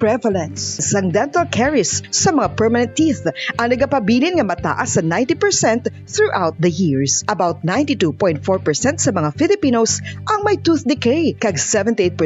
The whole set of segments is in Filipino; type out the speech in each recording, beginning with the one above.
prevalence sang dental caries sa mga permanent teeth ang nagapabilin nga mataas sa 90% throughout the years. About 92.4% sa mga Filipinos ang may tooth decay, kag 78%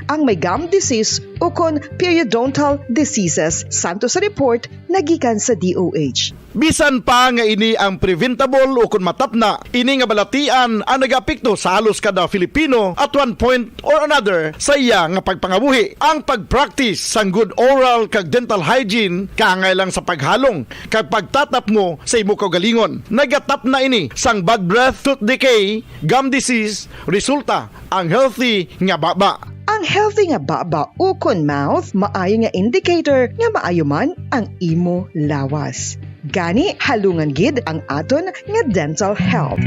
ang may gum disease o kon periodontal diseases, santo sa report nagikan sa DOH. Bisan pa nga ini ang preventable o kung matapna, ini nga balatian ang nagapikto sa halos kada Filipino at one point or another sa iya nga pagpangabuhi. Ang pag-practice sang good oral kag dental hygiene kangailang sa paghalong kag pagtatap mo sa imo kaugalingon. Nagatap na ini sang bad breath, tooth decay, gum disease, resulta ang healthy nga baba. Ang healthy nga baba o kon mouth maayo nga indicator nga maayo man ang imo lawas. Gani halungan gid ang aton nga dental health.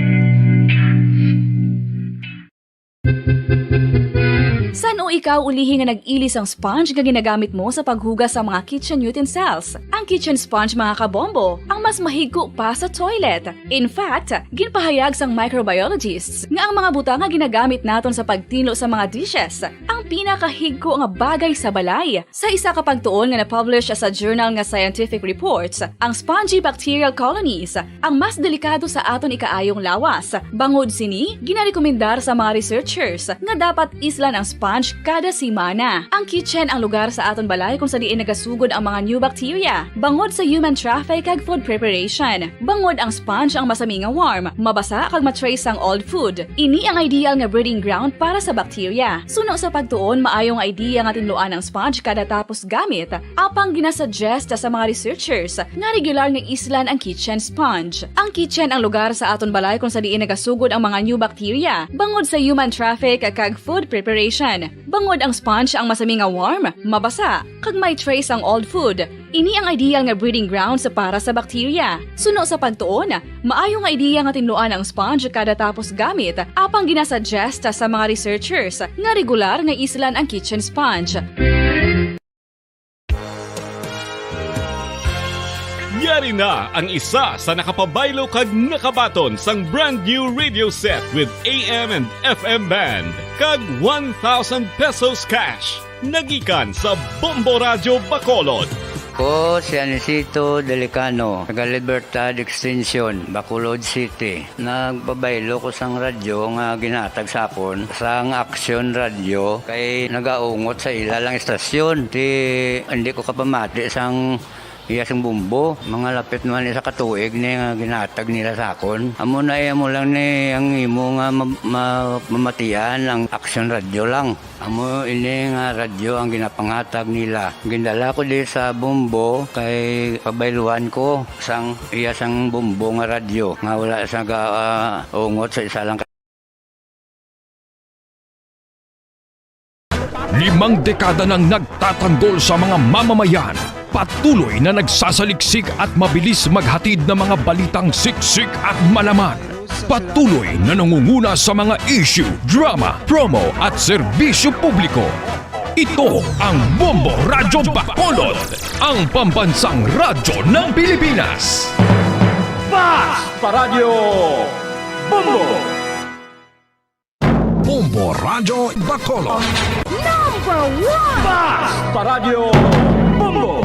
San o ikaw ulihin nga nag-ilis ang sponge nga ginagamit mo sa paghugas sa mga kitchen utensils? Ang kitchen sponge, mga kabombo, ang mas mahigko pa sa toilet. In fact, ginpahayag sang microbiologists nga ang mga butang nga ginagamit naton sa pagtinlo sa mga dishes ang pinakahigko nga bagay sa balay. Sa isa ka pagtuon nga na-publish sa journal nga Scientific Reports, ang spongy bacterial colonies ang mas delikado sa aton ikaayong lawas. Bangod sini, ginarekomendar sa mga researchers nga dapat islan ang sponge kada simana. Ang kitchen ang lugar sa aton balay kung sa diin nagasugod ang mga new bacteria. Bangod sa human traffic kag food preparation. Bangod ang sponge ang masami nga warm, mabasa kag matrace ang old food. Ini ang ideal nga breeding ground para sa bacteria. Suno sa pagtuon, maayong idea nga tinluan ang sponge kada tapos gamit. Apang ginasuggest sa mga researchers nga regular nga islan ang kitchen sponge. Ang kitchen ang lugar sa aton balay kung sa diin nagasugod ang mga new bacteria. Bangod sa human traffic kag food preparation. Bangod ang sponge ang masami nga warm, mabasa, kag may trace ang old food. Ini ang ideal nga breeding grounds para sa bacteria. Suno sa pagtuon, maayo nga idea nga tinluan ang sponge kada tapos gamit, apang ginasuggest sa mga researchers nga regular nga islan ang kitchen sponge. Yari na ang isa sa nakapabaylo kag nakabaton sang brand new radio set with AM and FM band kag 1,000 pesos cash. Nagikan sa Bombo Radio Bacolod. Ko si Anisito Delicano, taga Libertad Extension, Bacolod City. Nagpabaylo ko sang radyo nga ginatag sapon sang Action Radio kay nagaungot sa ilalang estasyon. Hindi ko kapamati sang iyasang bumbo, mga lapit naman sa katuig ni nga ginatag nila sa akon. Amo na mo lang ni ang imo nga mamatian ang Action Radio lang. Amo ini nga radyo ang ginapangatag nila. Gindala ko di sa bumbo kay pabayluan ko sang iyasang bumbo nga radyo nga wala sa ungot sa isa lang. 5 dekada nang nagtatanggol sa mga mamamayan, patuloy na nagsasaliksik at mabilis maghatid ng mga balitang siksik at malaman. Patuloy na nangunguna sa mga issue, drama, promo at serbisyo publiko. Ito ang Bombo Radyo Bacolod, ang pambansang radyo ng Pilipinas. Fast Paradyo Bombo! Bombo Radyo Bacolod. Number 1! Fast Paradyo Bombo!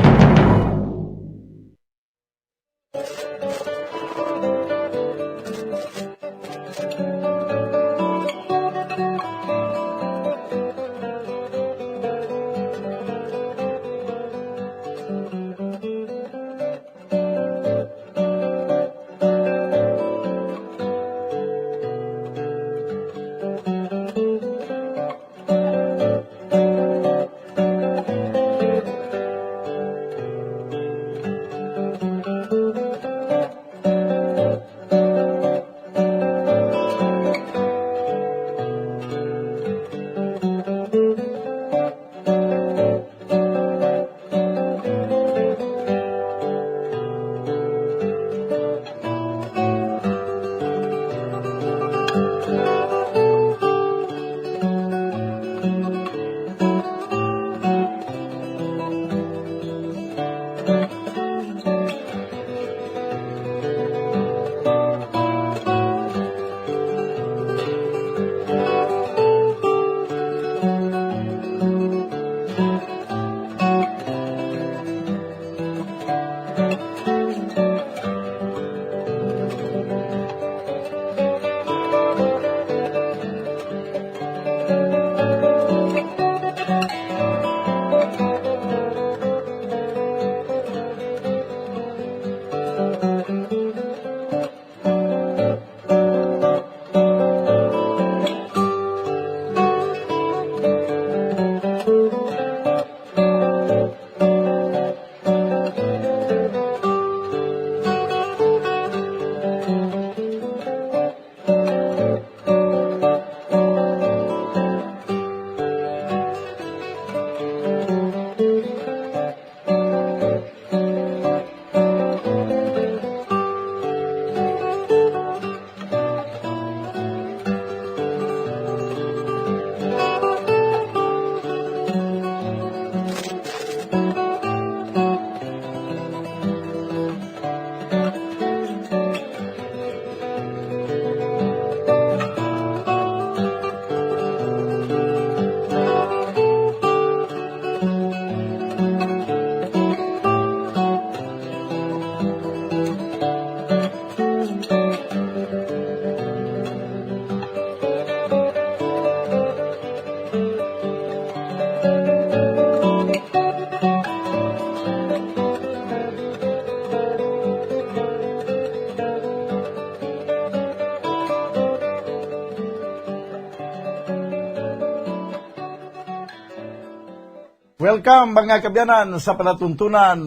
Welcome mga kabyanan sa palatuntunan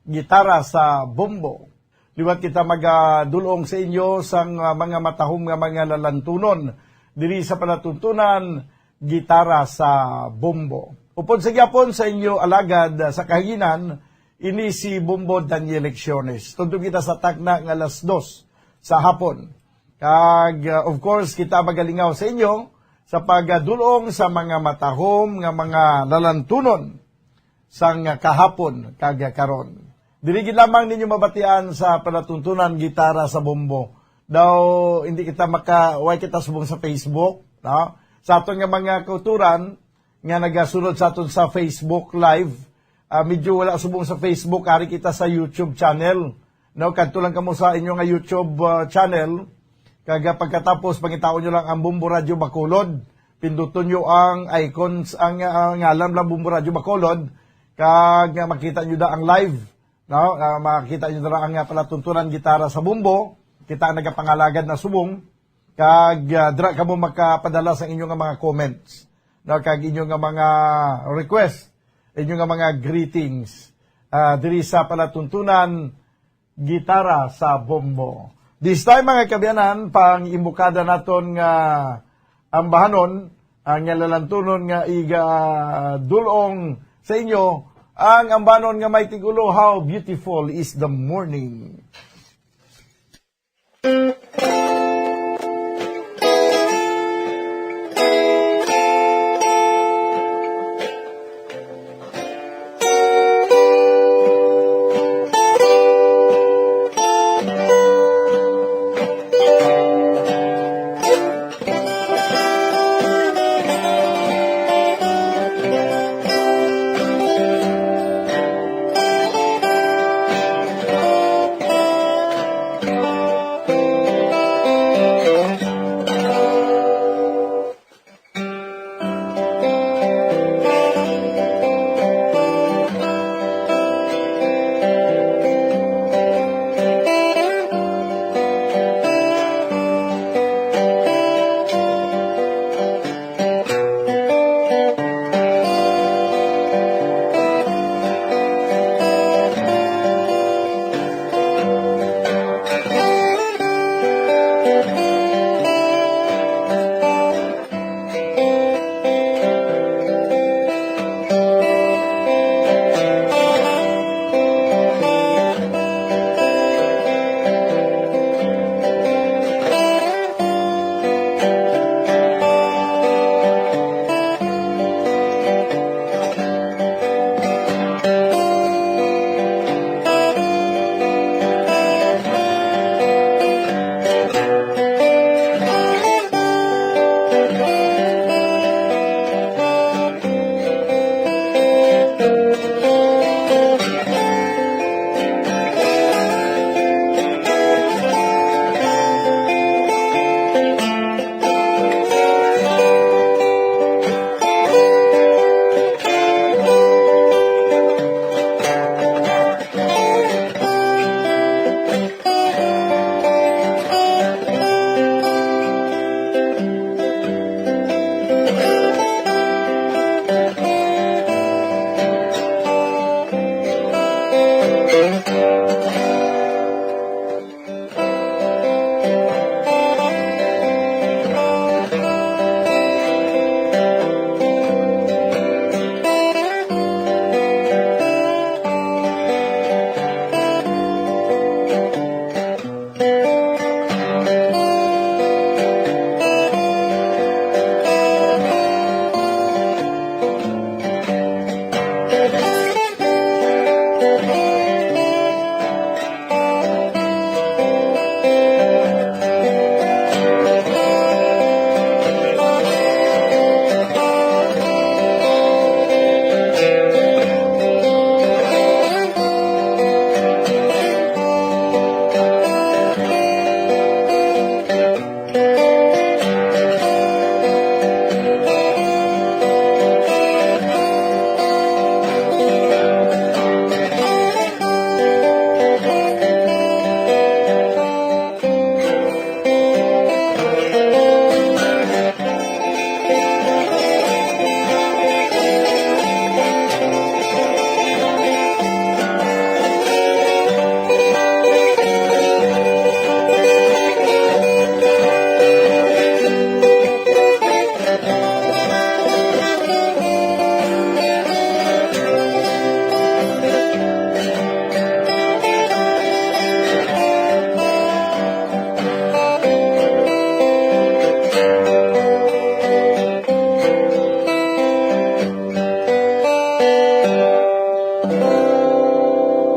Gitara sa Bombo. Liwat kita magadulong sa inyo sang mga matahom nga mga lalantunon diri sa palatuntunan Gitara sa Bombo. Upod sa gyapon sa inyo alagad sa kahiginan, ini si Bombo Daniel Lecciones. Tuntun kita sa takna nga alas 2 sa hapon. Kag of course kita magalingaw sa inyo sa pagdulong sa mga matahom nga mga lalantunon sang kahapon kag karon. Dirigid lamang ninyo mabatian sa palatuntunan Gitara sa Bombo. Daw hindi kita way kita subong sa Facebook, no? Sa aton nga mga kauturan nga nagasunod sa aton sa Facebook Live, medyo wala subong sa Facebook, ari kita sa YouTube channel. No, kadto lang kamo sa inyo nga YouTube channel. Kaga pagkatapos, pangitaon nyo lang ang Bombo Radio Bacolod. Pinduton nyo ang icons, ang ngalan lang Bombo Radio Bacolod. Kag makita nyo da ang live. No? Makita nyo da ang palatuntunan Gitara sa Bombo. Kita ang nagapangalagad na subong. Kag dra ka mo makapadala sa inyong mga comments. No? Kag inyong mga request. Inyong mga greetings. Diri sa palatuntunan Gitara sa Bombo. This time mga kabyanan, pang imbukada naton nga ambahanon, ang lalantunon nga iga dulong sa inyo, ang ambahanon nga may tigulo, how beautiful is the morning.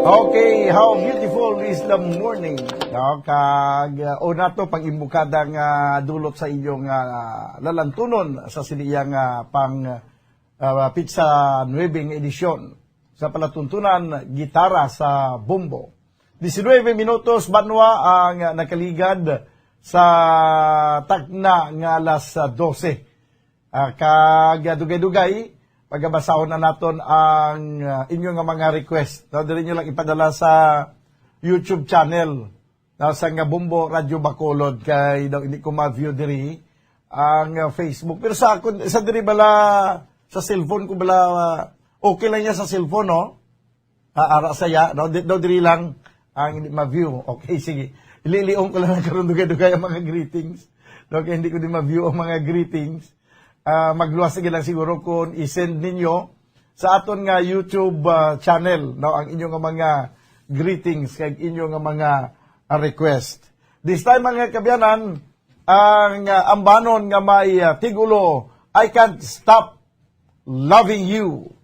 Okay, how beautiful is the morning. No, una to pang imbukadang dulot sa inyong lalantunon sa siniyang pizza 9 edisyon sa palatuntunan gitara sa Bombo. 19 minutos banwa ang nakaligad sa tagna nga alas 12. Dugay-dugay pagabasahon na naton ang inyong mga request. No, dili nyo lang ipadala sa YouTube channel sa nga Bombo Radio Bacolod kay daw hindi ko ma-view diri ang Facebook. Pero sa diri bala sa cellphone ko bala okay lang niya sa cellphone, no? Ara saya, no? Diri lang ang hindi ma-view. Okay, sige. Ililiong ko lang karon dugay-dugay ang mga greetings. No, kaya hindi ko din ma-view ang mga greetings. Magluwas lang siguro kung i-send ninyo sa aton nga YouTube channel, no, ang inyong mga greetings kay inyong mga request. This time mga kabyanan, ang ambanon nga may tigulo, I Can't Stop Loving You.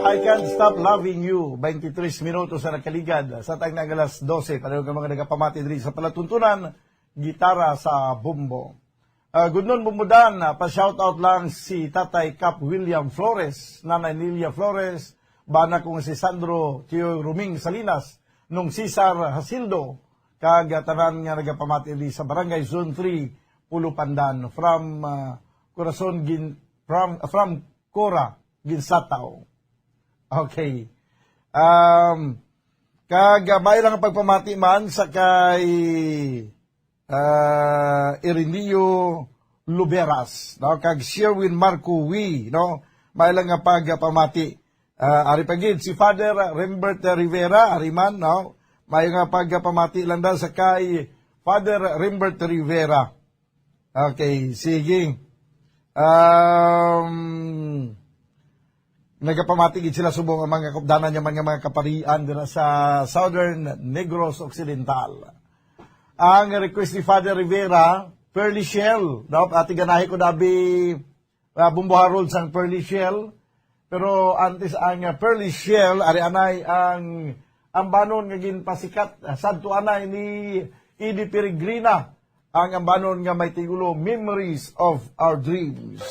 I Can't Stop Loving You, 23 minutos na nakaligad sa tagna alas 12. Pareho ka mga nagapamati diri sa palatuntunan, gitara sa Bombo. Good noon, bumudan. Pa-shoutout lang si Tatay Cap William Flores, Nanay Nilia Flores, bana kong si Sandro Tio Ruming Salinas, nung Cesar Hasildo, kagatanan nga nagapamati diri sa Barangay Zone 3, Pulo Pandan, from from Cora, Ginsatao. Okay. Kagabay lang ang pagpamati man sa kay Ireneo Luberas, no? Kag Sherwin Marco Wi, no? May lang nga pagpamati. Ari pagid si Father Rimbert Rivera, ariman, no? May nga pagpamati lang daw sa kay Father Rimbert Rivera. Okay, sige. nagapamatigid sila subong ang mga kapdanan niya mga kaparian dira sa Southern Negros Occidental. Ang request ni Father Rivera, Pearly Shell. Ati ganahe ko dabi Bumbo Harold sang Pearly Shell. Pero antes ang Pearly Shell, ari anay ang banon nga ginpasikat sadto anay ni Edie Peregrina. Ang ambanon nga may tigulo, Memories of Our Dreams.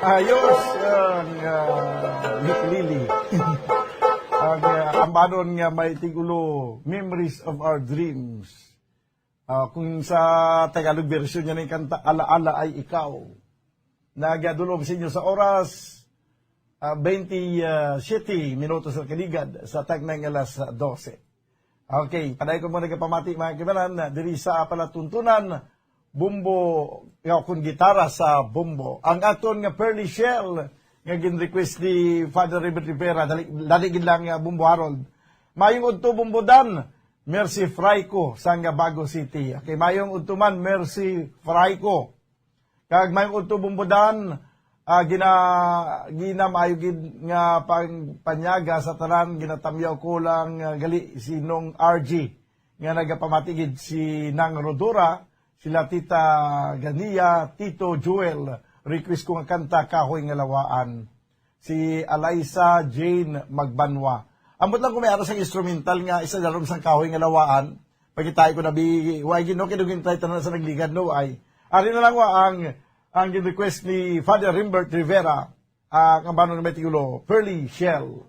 Ayos ang Lili. Ang banon nga may tigulo, Memories of Our Dreams. Kung sa Tagalog version niya ng kanta, Alaala ay Ikaw. Nagadulog sa inyo sa oras 27 minutos sa kaligad sa tagnang alas 12. Okay, paday ko muna kapamati mga kibanan, diri sa palatuntunan, bumbo, kung gitara sa bumbo. Ang aton nga Pearly Shell, nga gin-request ni Father Robert Rivera, daligid lang nga Bumbo Harold. Mayong udto Bumbo Dan, Mercy Fraico, sa nga Bago City. Okay, mayong udto man, Mercy Fraico. Kag mayong udto Bumbo Dan, ginamaayog nga panyaga sa tanan, ginatamyaw ko lang gali si Nong RG, nga nagapamatigid si Nang Rodora, sila Tita Gania, Tito Joel, request ko nga kanta Kahoy nga Lawaan. Si Alaisa Jane Magbanwa. Ambot lang kung may aras ang instrumental nga isa darom sang Kahoy nga Lawaan. Pagkitay ko na way gino kinugin tayo tanan sa nagligad no ay. Ari na lang ang request ni Father Rimbert Rivera, ang banon ng Metigulo, Pearly Shell.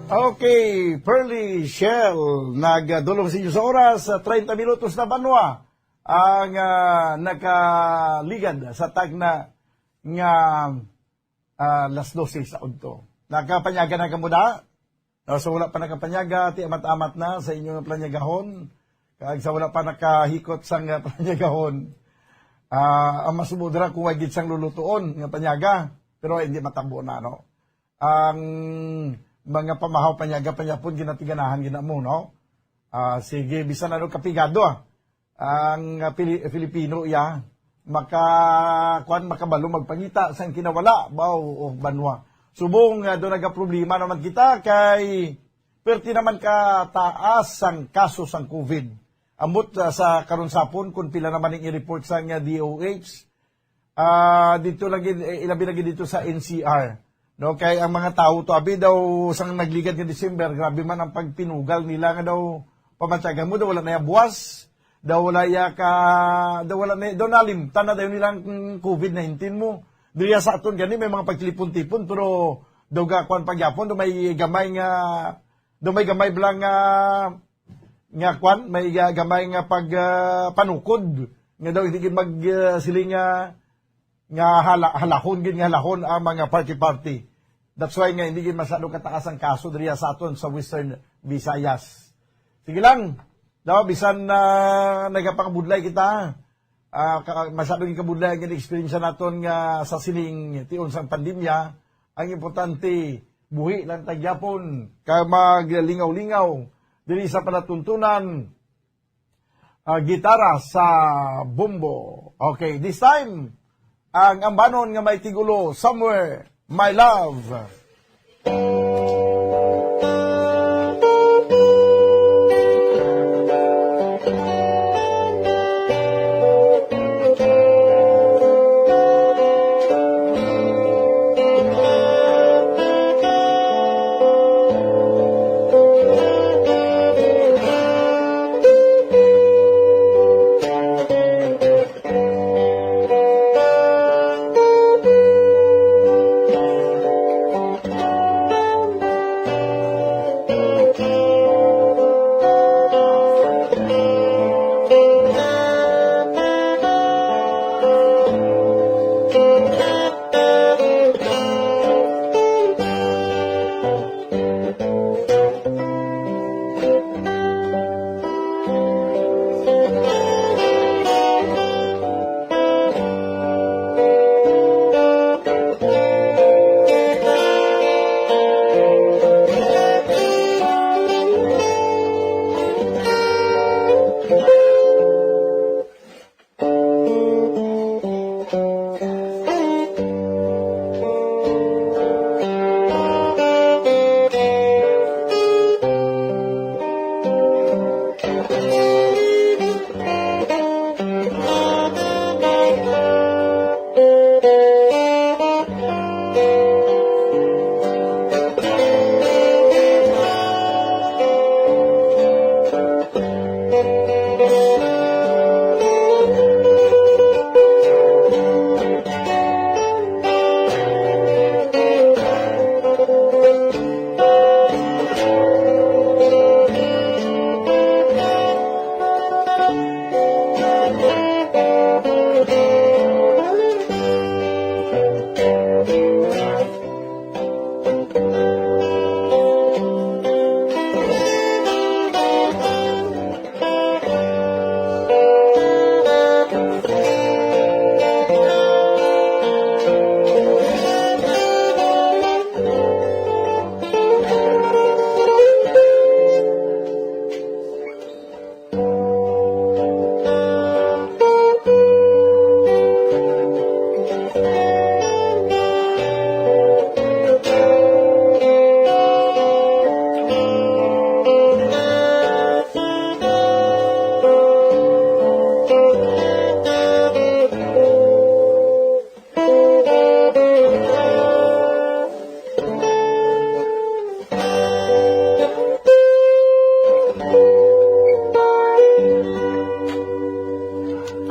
Okay, Pearly Shell, nagdulong sa inyo sa oras, 30 minutos na banwa ang nakaligad sa tagna nga las 12 sa udto. Nakapanyaga na kamuda? So wala pa nakapanyaga, ti amat-amat na sa inyong planyagahon. Kag sa wala pa nakahikot sang planyagahon. Ang masumudra kung wagid sang lulutuon nga panyaga, pero hindi matambo na, no? Ang mga pamahaw panyaga panyapon ginatiganahan ginamo, no? Sige, bisan ano kapigado ang Filipino makabalo magpangita sang kinawala baw o banwa. Subong do naga problema naman kita kay perti naman ka taas ang kaso sang COVID. Amot sa karon sapon kung pila naman ang i-report sang DOH. Dito lagi ilabi lagi dito sa NCR. No, kay ang mga tao to abi daw sang nagligad nga December, grabe man ang pagpinugal nila nga daw pamatyagan mo daw wala na ya buwas, daw wala ya ka daw wala na daw nalimtan na daw nilang COVID-19 mo. Diya sa aton gani may mga pagtilipon-tipon pero daw gakuan pagyapon daw may gamay blang nga kwan may gamay nga pag panukod nga daw hindi mag siling nga halahon gid nga halahon ang mga party. That's why nga hindi gid masyado kataas ang kaso diriya sa aton sa Western Visayas. Sige lang, daw bisan nagapakabudlay kita. Masyado gid kabudlay ang experience naton nga sa sining tion sang pandemya. Ang importante buhi lang tagyapon ka maglingaw-lingaw diri sa panatuntunan gitara sa bombo. Okay, this time ang ambanon nga may tigulo, Somewhere, My Love.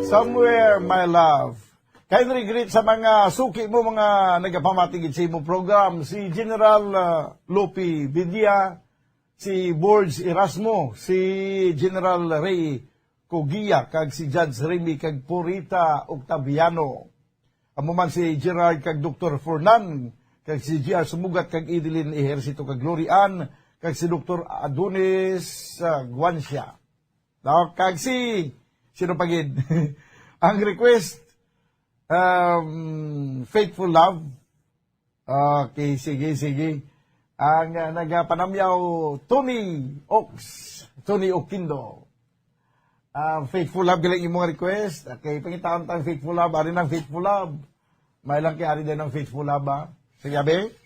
Somewhere, My Love. Kain regret sa mga suki mo, mga nagapamatigid sa imo program, si General Lopi Vidia, si Borges Erasmo, si General Ray Cogia, kag si Judge Remy, kag Purita Octaviano. Amo man si Gerard, kag Dr. Fernan, kag si G.R. Sumugat, kag Edeline Ejercito, kag Glorian, kag si Dr. Adonis Guancia. Kag si, sino pagid? Ang request, Faithful Love. Okay, sige. Ang nagapanamyaw, Tony Oquindo. Faithful Love, galing yung mga request. Okay, pangitaon tayong Faithful Love. Ari ng Faithful Love. May lang kay ari din ng Faithful Love, ha? Sige, abe?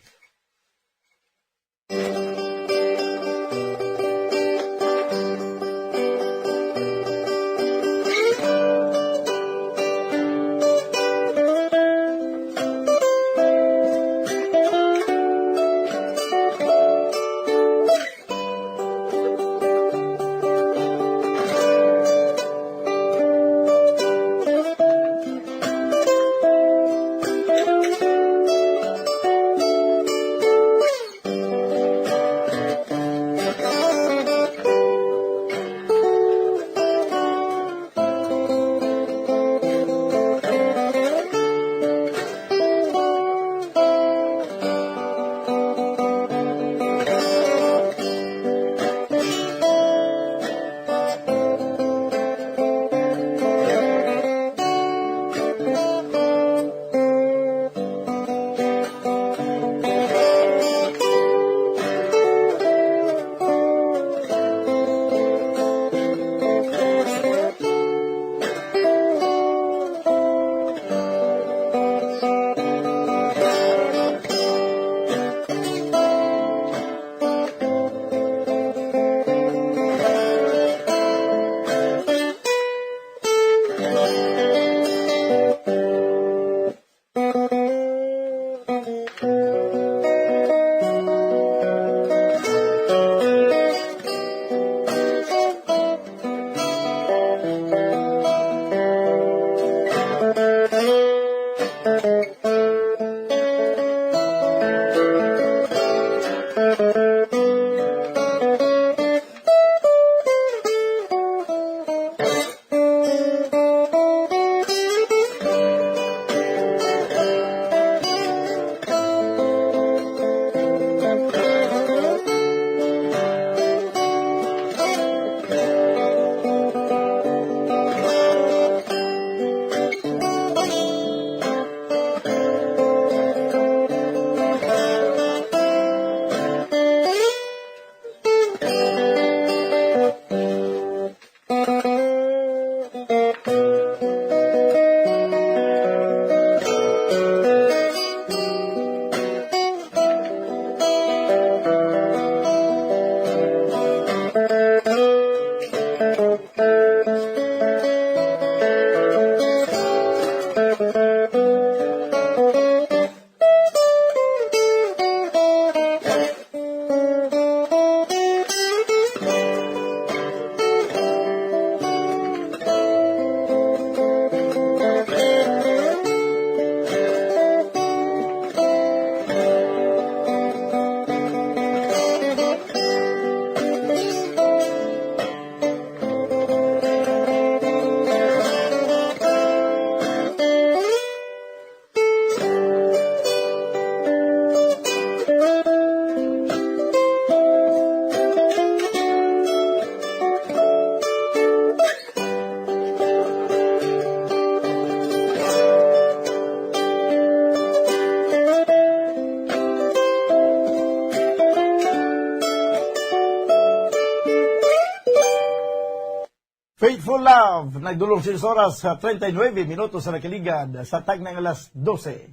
Faithful Love, nagdulong si oras sa 39 minutos sa nakaligad sa tag ng alas 12.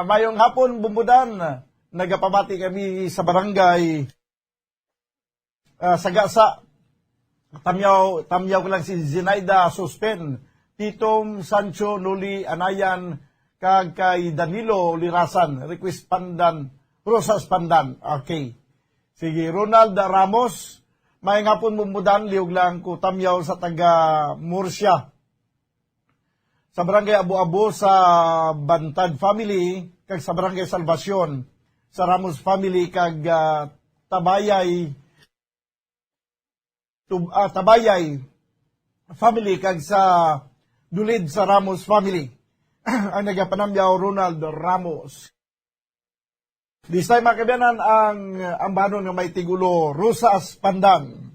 Mayong hapon, Bumbudan, nagapamati kami sa barangay Sagasa. Tamyaw ko lang si Zinaida Suspen, Titom Sancho Nuli Anayan, kag kay Danilo Lirasan, Request Pandan, Rosas Pandan. Okay. Sige, Ronald Ramos, may ngapon Bumbudan, liog lang ko tamyaw sa taga Murcia. sa Barangay Abu-Abu sa Bantad family kag sa Barangay Salvacion sa Ramos family kag Tabayay family kag sa Dulid sa Ramos family. Ang nagapanamyaw Ronald Ramos. This time mga kaibigan ang ambanon nga may tigulo Rosas Pandan.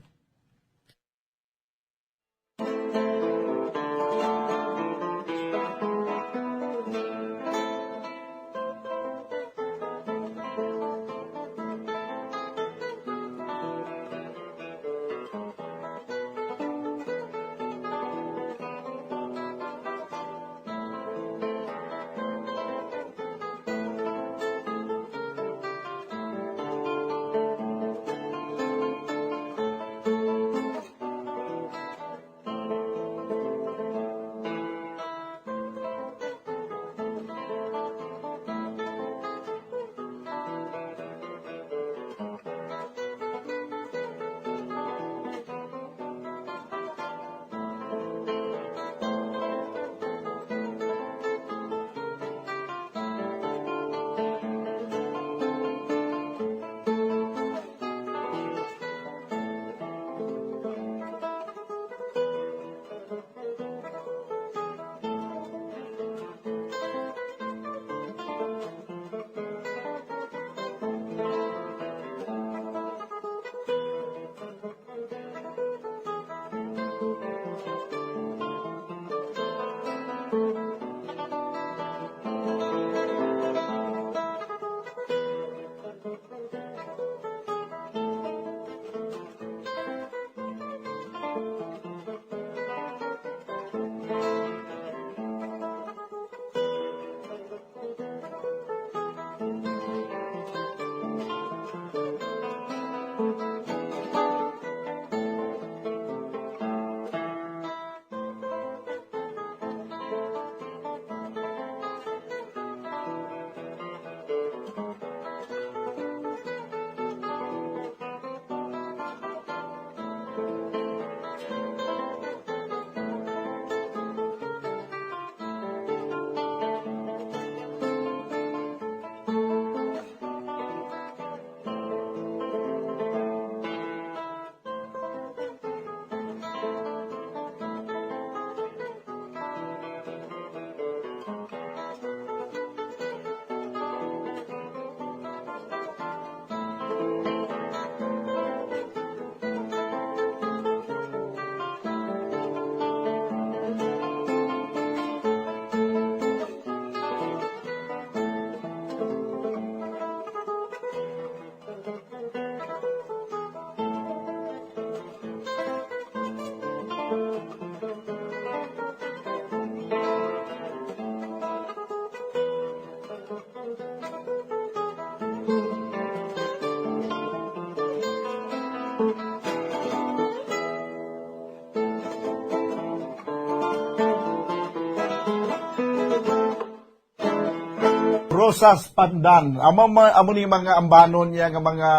Rosas Pandan. Amo ni mga ambanon niya nga mga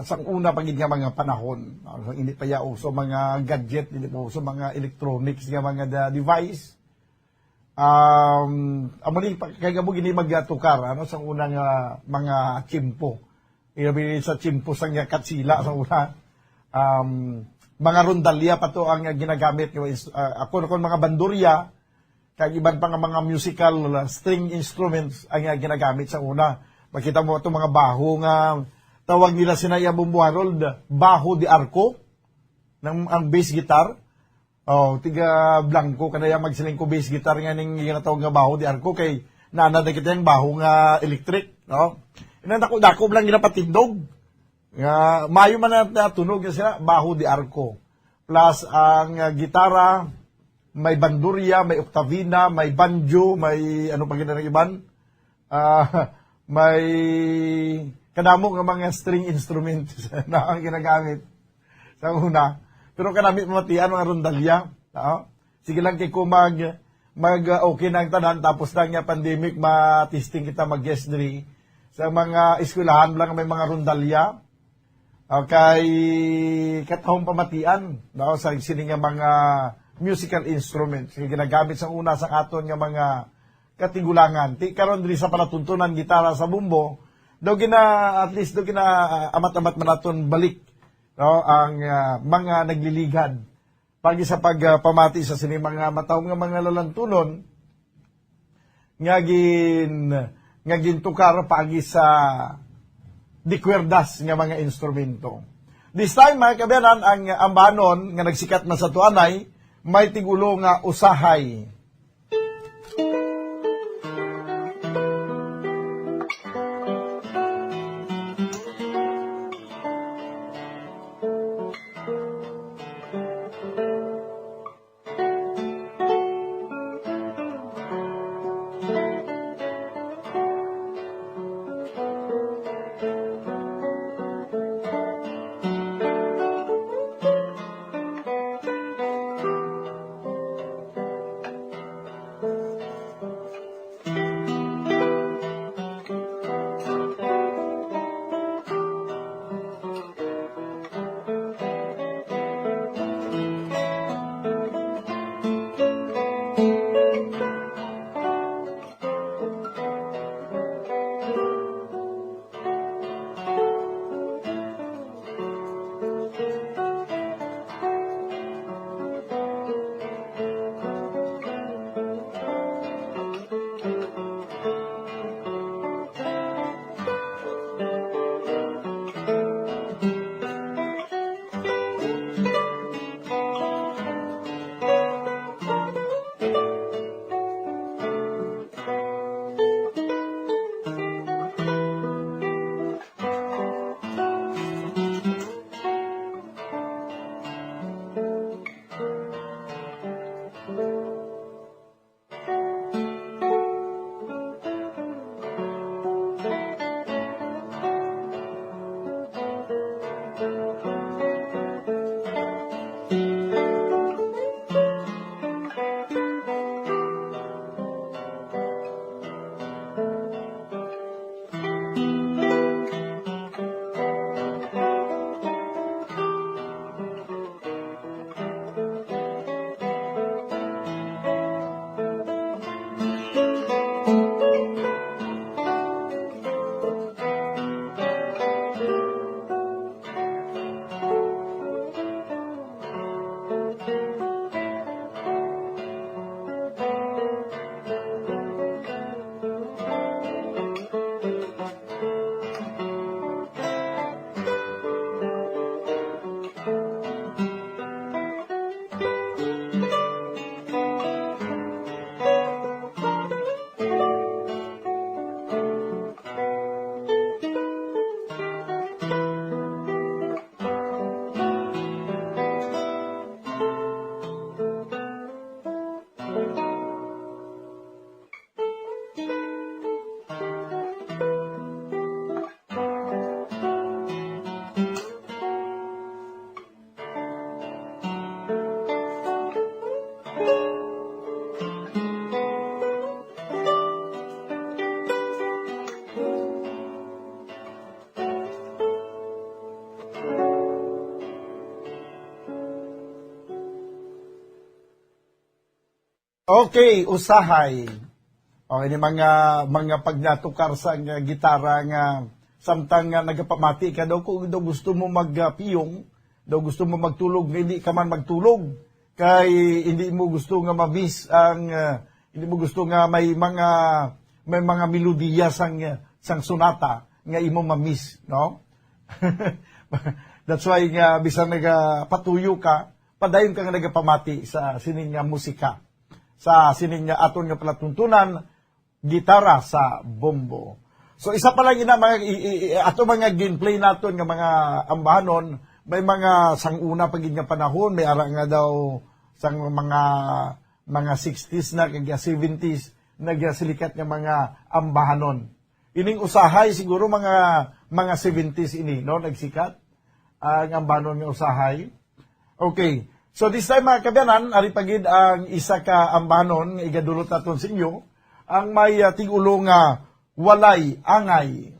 sang una pagid nga mga panahon. Hindi pa ya uso mga gadget, hindi pa uso mga electronics nga mga device. Amo ni kay gabo gini magtukar ano sang una nga mga chimpo. Ilabi sa chimpo sang katsila sa una. Mga rondalya pa to ang ginagamit ako kon mga bandurya kag iban pa nga mga musical string instruments ang ginagamit sa una. Makita mo itong mga baho nga tawag nila sinaya Bumbuharold, baho de arco, ang bass guitar. Tiga blanco kanaya magsiling ko bass guitar nga ning ginatawag nga baho de arco kay naanad kita yung baho nga electric, no? Dako lang ginapatindog. Nga mayo man na tunog sila baho de arco. Plus ang gitara, may bandurya, may oktavina, may banjo, may ano pa gina ng iban. May kadamo nga mga string instruments na ang ginagamit sa una. Pero kanami pamatian mga rondalya. Sige lang kay ko mag okay na ang tanan tapos lang nga pandemic ma-testing kita mag-guest diri sa mga eskwelahan lang may mga rondalya. Kay katahong pamatian sa sining nga mga musical instruments nga ginagamit sa una sa aton nga mga katigulangan. Ti karon diri sa palatuntunan gitara sa bumbo, daw at least amat-amat man naton balik, no, ang mga nagliligad pagi sa pagpamati sa sini mga matawong nga mga lalantunon nga gintukar pagi sa dikwerdas nga mga instrumento. This time, mga kabayanan, ang ambanon nga nagsikat na sa tuanay, may tigulo nga usahay. Okay, usahay. Okay, ni mga pagnatukar sa nga gitara nga samtang nga nagapamati ka daw kung daw gusto mo magpiyong, daw gusto mo magtulog, hindi ka man magtulog kay hindi mo gusto nga mabis ang hindi mo gusto nga may mga melodiya sang sunata nga imo mamiss, no? That's why nga bisan nagapatuyo ka, padayon ka nga nagapamati sa sining nga musika. Sa sining nga aton nga palatuntunan, gitara sa bombo. So isa pa lang ina ato mga gameplay naton nga mga ambahanon, may mga sanguna pagid nga panahon, may ara nga daw sang mga 60s na kag 70s nagsilikat nga mga ambahanon. Ining usahay siguro mga 70s ini, no, nagsikat ang ambahanon nga usahay. Okay. So this time mga kabyanan, ari pagid ang isa ka ambahanon nga igadulot naton sa inyo, ang may tigulo nga walay angay.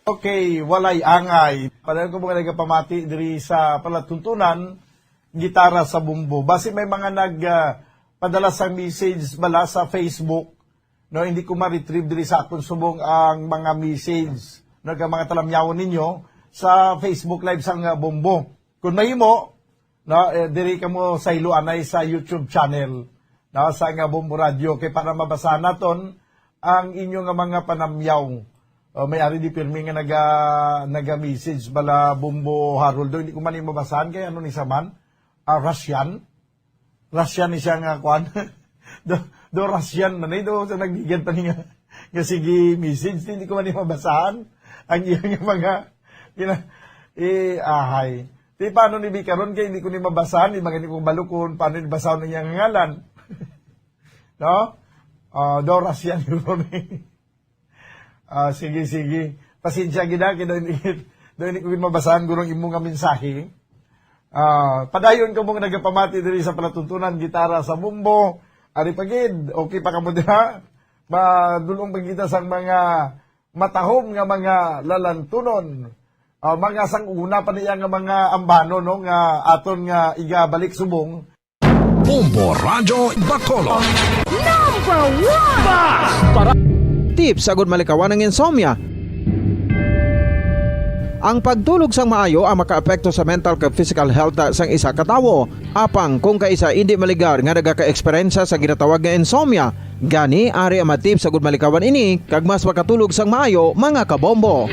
Okay, walay angay. Padayon ko mga nagapamati diri sa palatuntunan, gitara sa bumbo. Basi may mga padala sa message bala sa Facebook, no, hindi ko ma-retrieve diri sa akong subong ang mga message, no, mga talamyawon ninyo sa Facebook Live sang bumbo. Kung mahimo, no, diri ka mo sa iluanay sa YouTube channel, no, sa Bumbo Radio, kay para mabasa naton ang inyong mga panamyaw. May-ari di pirmi nga naga-message bala Bumbo Haroldo, hindi ko man yung mabasahan, kaya ano ni Saman? Russian ni siya nga kwan. do Russian na do sa nagbigan pa niya nga sige message, hindi ko man yung mabasahan ang iyang mga ahay. Di paano ni Bikaron, kaya hindi ko ni mabasahan, hindi magani kong balukon, paano ni basahan ng iyang ngalan. No? Do Russian yun. Sige. Pasensya gina, kaya hindi ko mabasahan gurong imong nga mensahe. Padayon ko mong nagapamati diri sa palatuntunan, gitara sa bumbo, ari pagid, okay pa kamo diha, madulong pagkita sa mga matahom nga mga lalantunon, mga sanguna pa niya nga mga ambano, no, nga aton nga igabalik subong. Bumbo Radio Bacolod. Tips sagud malikawan ng insomnia. Ang pagtulog sang maayo ang makaapekto sa mental kag physical health sang isa ka tawo. Apang kung kaisa hindi maligar nga nagaka-eksperyensya sa ginatawag nga insomnia, gani ari ang tips sagud malikawan ini kag mas makatulog sang maayo mga kabombo.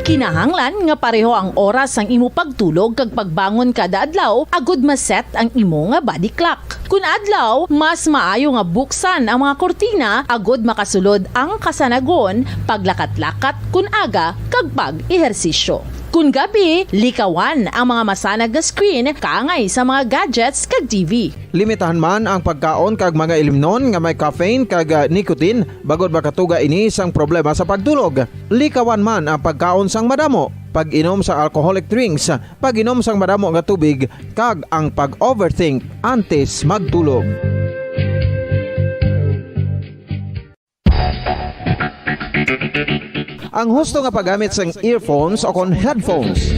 Kinahanglan nga pareho ang oras ang imo pagtulog kag pagbangon kada adlaw agud maset ang imo nga body clock. Kun adlaw, mas maayo nga buksan ang mga kortina agud makasulod ang kasanagon, paglakat-lakat kun aga kag pag-ehersisyo. Kun gabi, likawan ang mga masanag nga screen kaangay sa mga gadgets kag TV. Limitahan man ang pagkaon kag mga ilimnon nga may caffeine kag nicotine bagod makatuga ini sang problema sa pagtulog. Likawan man ang pagkaon sang madamo, pag-inom sa alcoholic drinks, pag-inom sang madamo nga tubig kag ang pag-overthink antes magtulog. Ang husto nga paggamit sang earphones o kon headphones.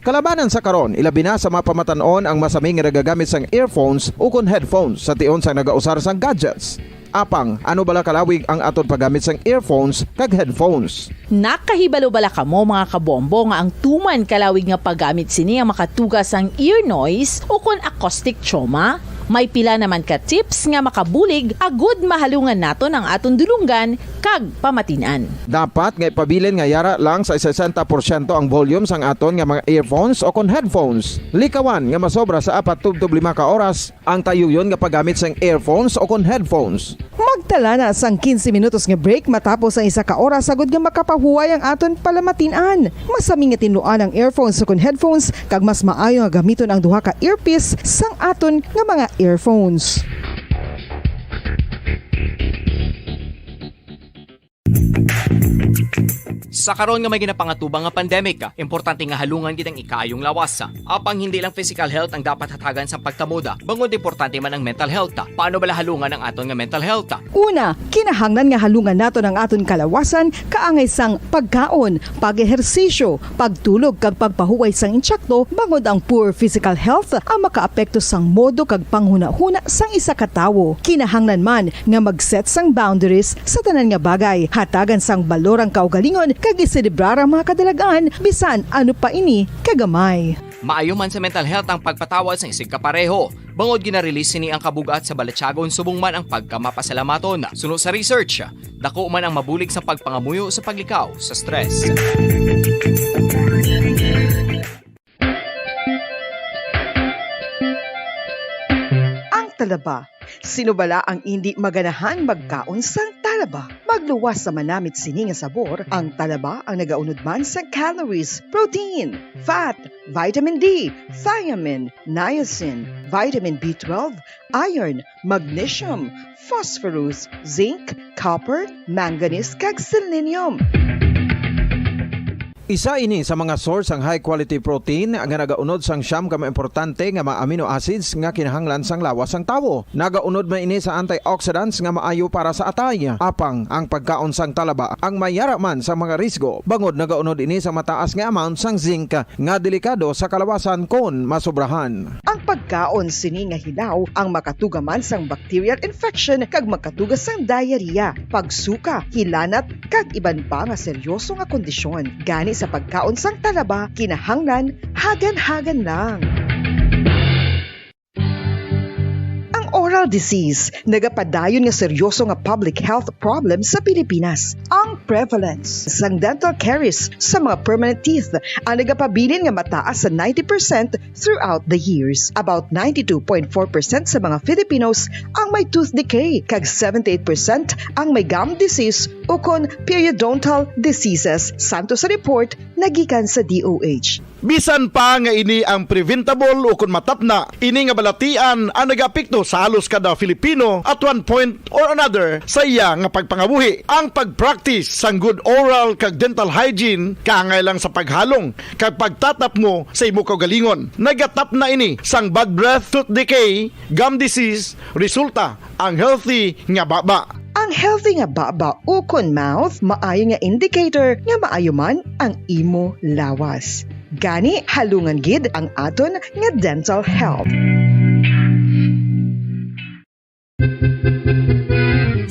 Kalabanan sa karon, ilabi na sa mga pamatanon ang masami nga nagagamit sang earphones o kon headphones sa tion sang nagausar sang gadgets. Apang, ano bala kalawig ang aton paggamit sang earphones kag headphones? Nakahibalo bala kamo mga kabombo nga ang tuman kalawig nga paggamit sini ang makatugas ang ear noise o kon acoustic trauma? May pila naman ka tips nga makabulig agud mahalungan naton ang aton dulunggan kag pamatinan. Dapat nga ipabilin nga yara lang sa 60% ang volume sang aton nga mga earphones o kon headphones. Likawan nga masobra sa 4 to 5 ka oras ang tayuyon nga paggamit sang earphones o kon headphones. Magtala na sang 15 minutos nga break matapos ang 1 ka oras sagod nga makapahuway ang aton palamatinan. Masami nga tinuan ang earphones o kon headphones kag mas maayo nga gamiton ang duha ka earpiece sang aton nga mga earphones. Sa karon nga may ginapangatubang nga pandemic, importante nga halungan gid ang ikaayong lawas. Apang hindi lang physical health ang dapat hatagan sa pagtamuda, bangod importante man ang mental health. Paano bala halungan ang aton nga mental health? Una, kinahanglan nga halungan naton ang aton kalawasan kaangay sang pagkaon, pag-ehersisyo, pagtulog kag pagpahuway sang insyakto bangod ang poor physical health ang makaapekto sang modo kag panghuna-huna sang isa ka tawo. Kinahanglan man nga mag-set sang boundaries sa tanan nga bagay, hatagan sang balorang kaugalingon kag iselebrar ang mga kadalagaan bisan ano pa ini kagamay. Maayo man sa mental health ang pagpatawad sa isig kapareho. Bangod gina-release ni ang kabugat sa Balatsyagon subong man ang pagkamapasalamaton. Sunod sa research, dako man ang mabulig sa pagpangamuyo sa paglikaw sa stress. Ang talaba. Sino bala ang hindi maganahan magkaon sang talaba? Magluwas sa manamit sini nga sabor, ang talaba ang nagaunod man sa calories, protein, fat, vitamin D, thiamine, niacin, vitamin B12, iron, magnesium, phosphorus, zinc, copper, manganese kag selenium. Isa ini sa mga source ang high quality protein nga nagaunod sang siyam ka mga importante nga mga amino acids nga kinahanglan sang lawas sang tawo. Nagaunod man ini sa antioxidants nga maayo para sa atay. Apang ang pagkaon sang talaba ang mayara man sa mga risgo. Bangod nagaunod ini sa mataas nga amount sang zinc nga delikado sa kalawasan kon masobrahan. Ang pagkaon sini nga hilaw ang makatugaman sang bacterial infection kag makatugas sang diarrhea, pagsuka, hilanat kag iban pa nga seryoso nga kondisyon. Gani sa pagkaon sang talaba, kinahanglan hagan-hagan lang. Oral disease, nagapadayon nga seryoso nga public health problem sa Pilipinas. Ang prevalence sang dental caries sa mga permanent teeth ang nagapabilin nga mataas sa 90% throughout the years. About 92.4% sa mga Filipinos ang may tooth decay, kag 78% ang may gum disease o kon periodontal diseases, santo sa report nagikan sa DOH. Bisan pa nga ini ang preventable o kung matapna, ini nga balatian ang nagapikto sa halos kada Filipino at one point or another sa iya nga pagpangabuhi. Ang pagpractice sang good oral kag dental hygiene kaangay lang sa paghalong kag pagtatap mo sa imo kaugalingon. Nagatap na ini sang bad breath, tooth decay, gum disease, resulta ang healthy nga baba. Ang healthy nga baba o kon mouth maayo nga indicator nga maayo man ang imo lawas. Gani halungan gid ang aton nga dental health.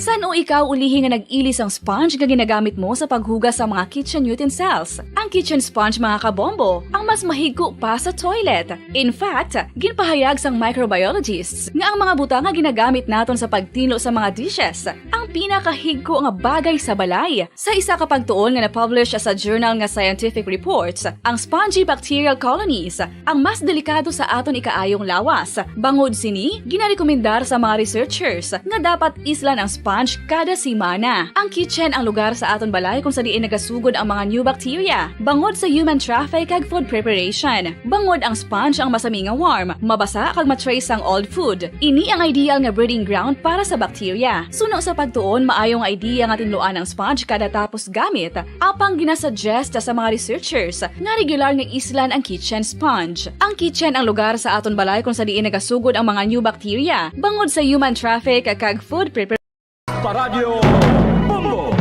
San o ikaw ulihi nga nag-ilis ang sponge nga ginagamit mo sa paghugas sa mga kitchen utensils? Ang kitchen sponge mga kabombo, ang mas mahigko pa sa toilet. In fact, ginpahayag sang microbiologists nga ang mga butang nga ginagamit naton sa pagtilo sa mga dishes ang pinakahigko nga bagay sa balay. Sa isa ka pagtuon nga na-publish sa journal nga Scientific Reports, ang spongy bacterial colonies ang mas delikado sa aton ikaayong lawas. Bangod sini, ginarekomendar sa mga researchers nga dapat islan ang sponge kada simana. Ang kitchen ang lugar sa aton balay kung sa diin nagasugod ang mga new bacteria. Bangod sa human traffic kag food preparation. Bangod ang sponge ang masami nga warm, mabasa kag matrace ang old food. Ini ang ideal nga breeding ground para sa bacteria. Suno sa pagtuon, maayong idea nga tinluan ang sponge kada tapos gamit. Apang ginasuggest sa mga researchers nga regular nga islan ang kitchen sponge. Ang kitchen ang lugar sa aton balay kung sa diin nagasugod ang mga new bacteria. Bangod sa human traffic kag food preparation. Paradyo Bongo.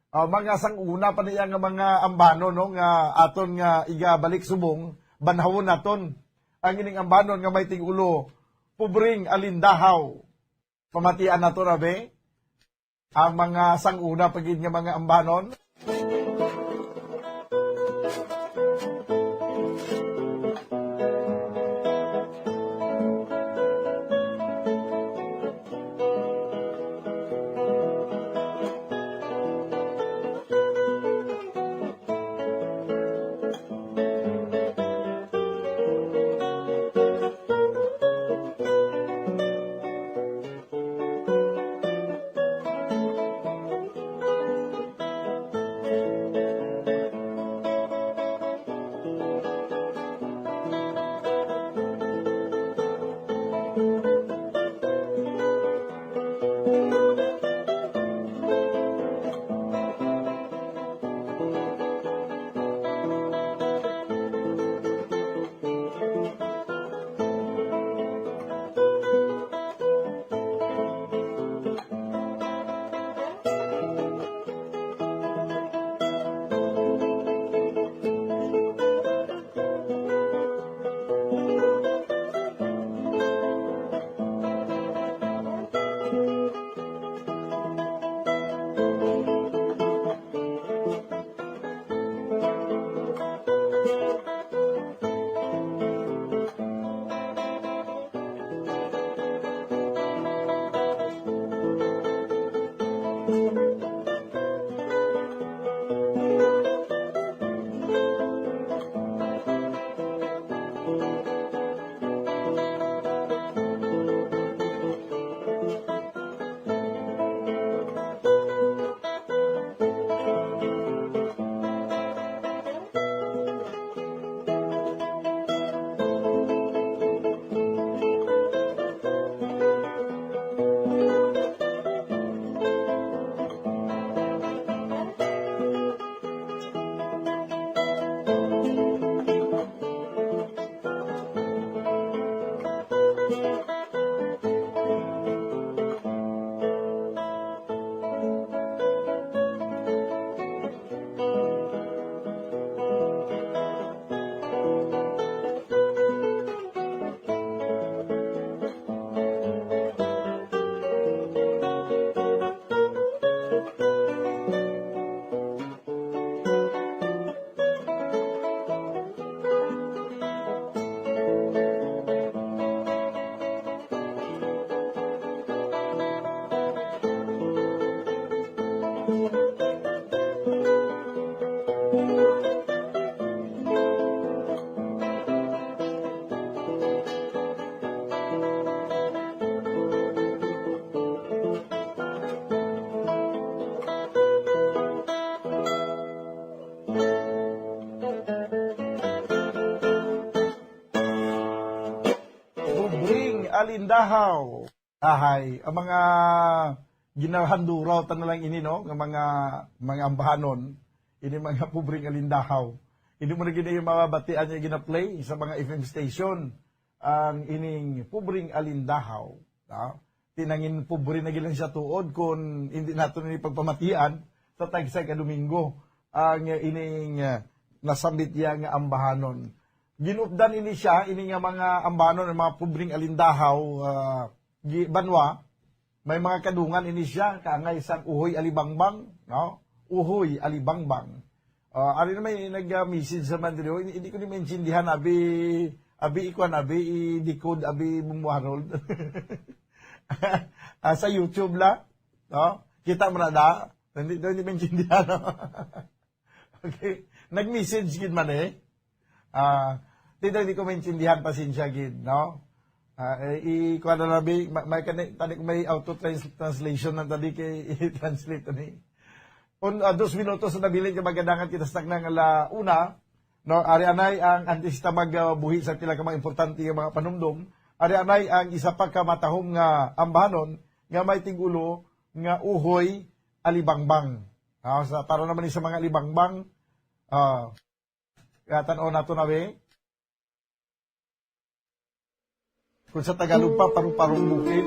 mga sanguna pa niya nga mga ambano no nga aton nga igabalik subong banhawon naton ang ining ambanon nga may ting-ulo pubring alindahaw pamatian nato rabe ang mga sanguna pagid nga mga ambanon. Alindahaw. Ahay, ang mga ginahanduraw tan lang ini no, ng mga ambahanon, ini mga pubring alindahaw. Hindi mo na gina yung mga batian niya gina-play sa mga FM station ang ining pubring alindahaw. Tinangin pubring na gilang siya tuod kung hindi nato ni pagpamatian sa tagsay ka Domingo ang ining nasambit niya nga ambahanon. Ginupdan ini siya, ini nga mga ambanon, mga pubring alindahaw, banwa, may mga kadungan ini siya, kaangay isang uhoy alibangbang, no? Uhoy alibangbang. Ano naman nag-message sa Mandrio, hindi ko ni maintindihan, abi i-decode, abi bumuharol. Sa YouTube la, no? Kita mo na da, hindi maintindihan, no? Okay, nag-message gid man hindi ko maintindihan pasensya gid, no? Ikuha na nabi, may auto-translation na tadi kay i-translate ni. 2 minutos na nabilin ka magadangan kita sa nang una, no? Ari anay ang antisista magbuhi sa tila ka mga importante nga mga panumdum. Ari anay ang isa pa ka matahong nga ambahanon nga may tigulo nga uhoy alibangbang. Sa para naman sa mga alibangbang, tan-o nato nabi. Kung sa Tagalog pa, parong-parong bukid.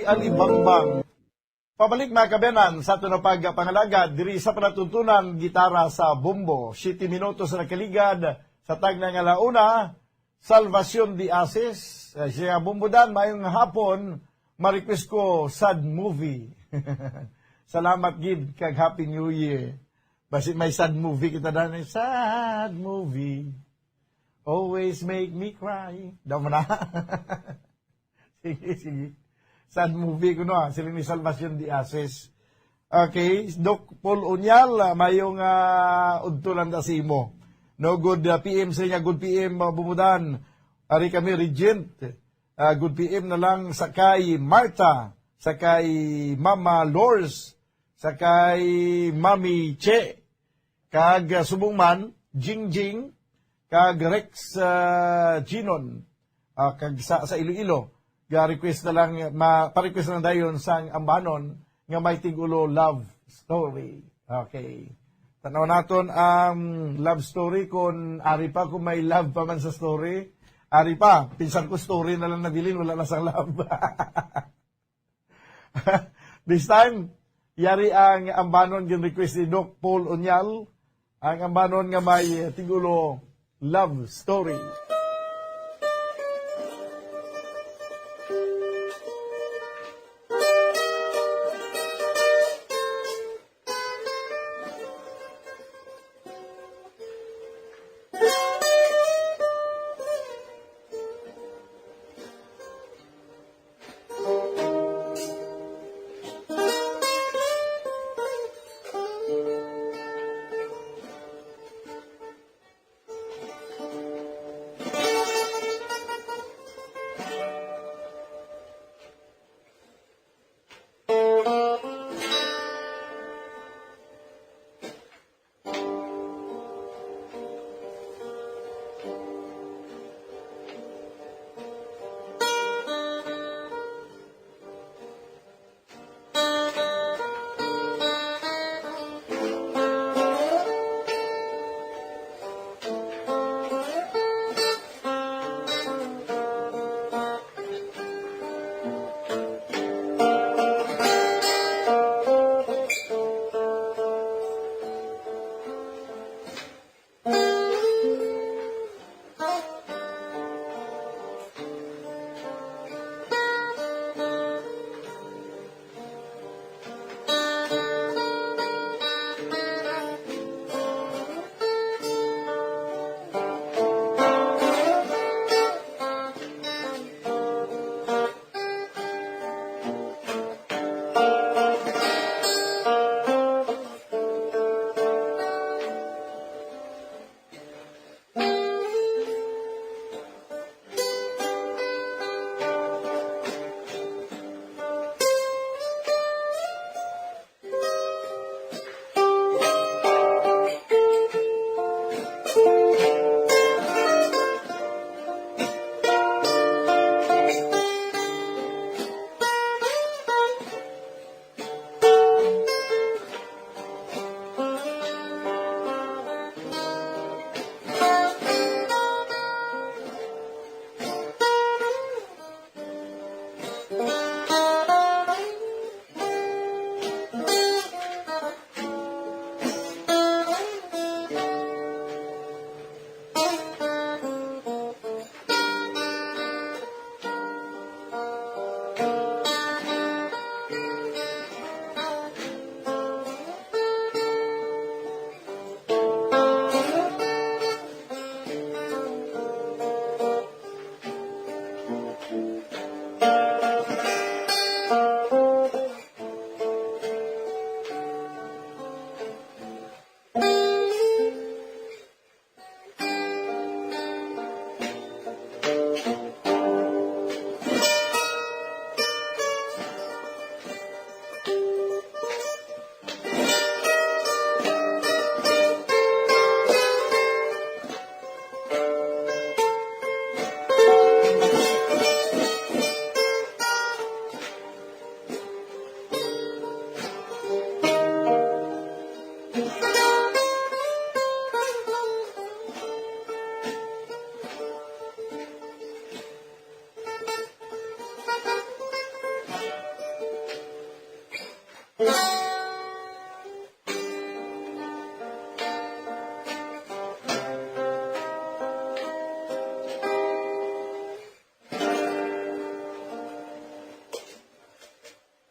Alibangbang. Pabalik mga kabenan sa ito na pagpangalaga, diri sa panatuntunan gitara sa Bumbo. 7 minutos na nakaligad sa tag ng alauna, Salvacion de Asis. Siya Bumbudan, mayong hapon, ma-request ko sad movie. Salamat gid kag Happy New Year. Basi may sad movie kita na, sad movie. Always make me cry. Daw mo na. Sige. Sad movie ko no, sila ni Salvacion de Asis. Okay, Doc Paul Unyal, mayong udtulan da si mo. No, good PM sa inyo, good PM Bumudan. Ari kami Regent. Good PM na lang sa kay Marta, sa kay Mama Lors, sa kay Mami Che, kag Subungman, Jingjing, kag Rex Ginon, kag sa Iloilo. Request na lang, pa-request na lang dayon sang ambanon nga may tigulo love story. Okay. Tanaw naton ang love story kung ari pa kung may love pa man sa story. Ari pa, pinsan ko story na lang nabilin, wala na sang love. This time, yari ang ambanon gin request ni Doc Paul Unyal, ang ambanon nga may tigulo love story.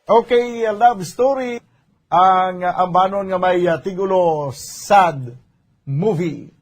Okay, love story ang ambanon nga may tigulo sad movie.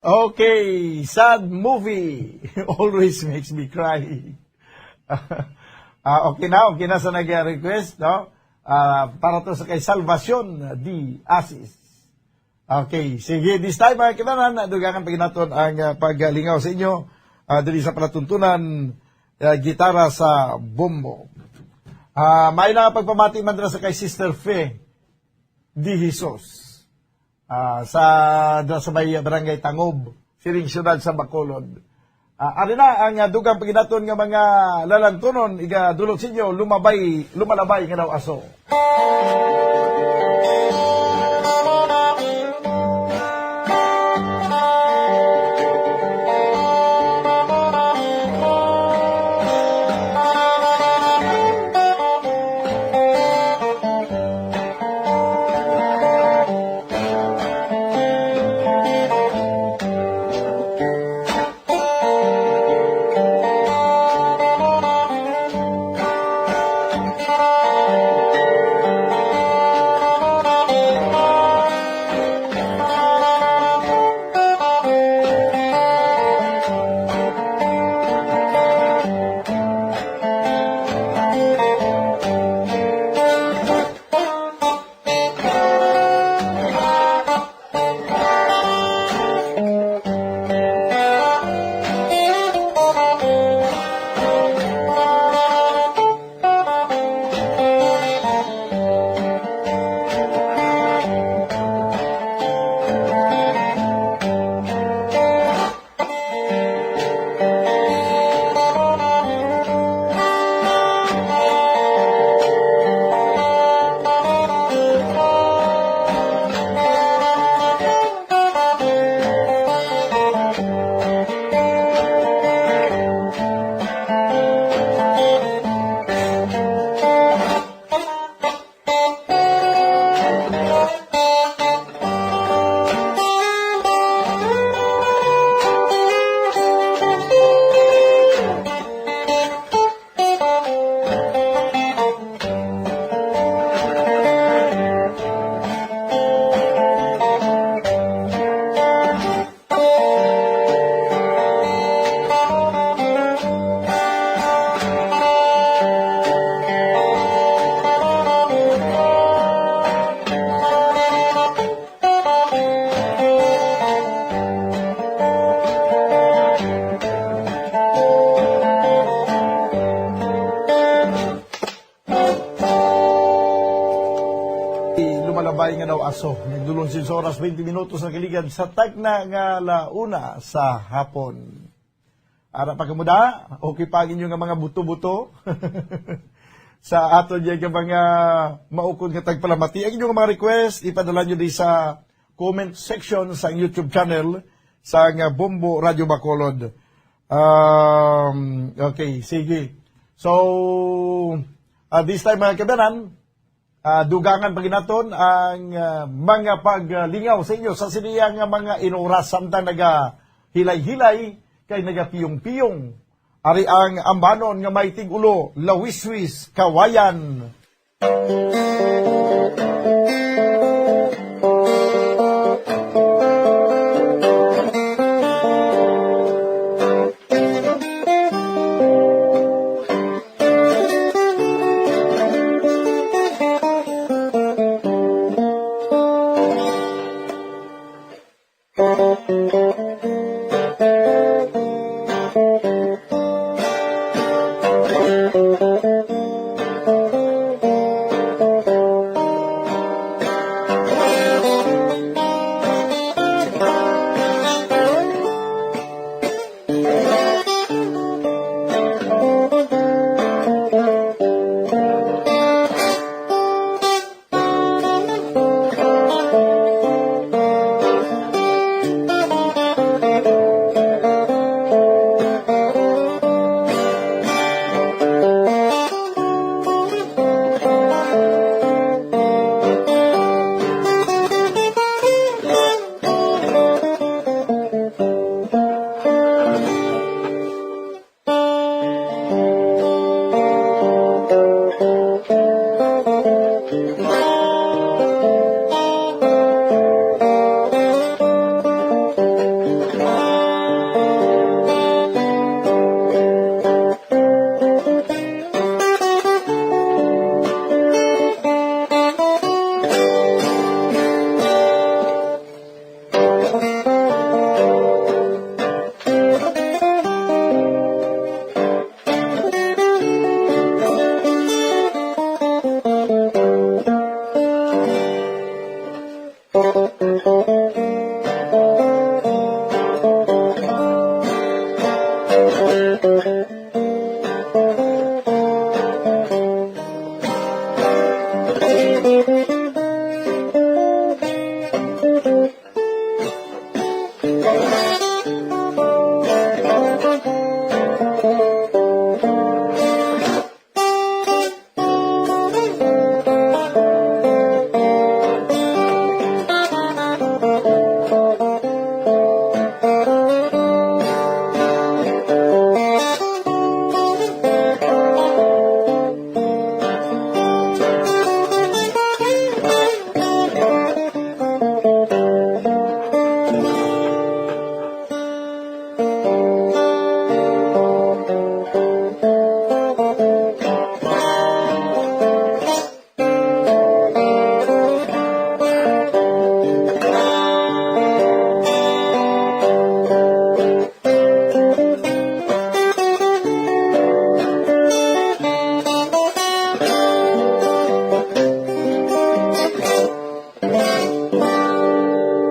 Okay, sad movie always makes me cry. Okay na sa nag-request, no? Para to sa kay Salvacion di Asis. Okay, sige, this time mga kinanan, dugangan pa naton ang paglingaw sa inyo dili sa palatuntunan gitara sa bombo. May na pagpamati man dira sa kay Sister Fe di Jesus. Sa may barangay Tangob, siring syudad sa Bacolod. Ari na ang dugang paginaton nga mga lalantunon, iga dulot sinyo, lumalabay nga daw aso. Lumalabay nga daw aso. Nagdulong si oras 20 minutos na kiligad sa tagna nga launa sa hapon. Ara pa kamuda, okay pa ginyo nga mga buto-buto. Sa ato diyan nga mga maukod nga tagpalamati. Ang inyong mga request, ipadala nyo di sa comment section sa YouTube channel sa nga Bombo Radio Bacolod. Okay, sige. So, this time mga kabanan, dugangan paginaton ang mga paglingaw sa inyo sa siniyang mga inuras samtang naga hilay-hilay kay naga piyong-piyong. Ari ang ambanon nga may tigulo, lawiswis, kawayan.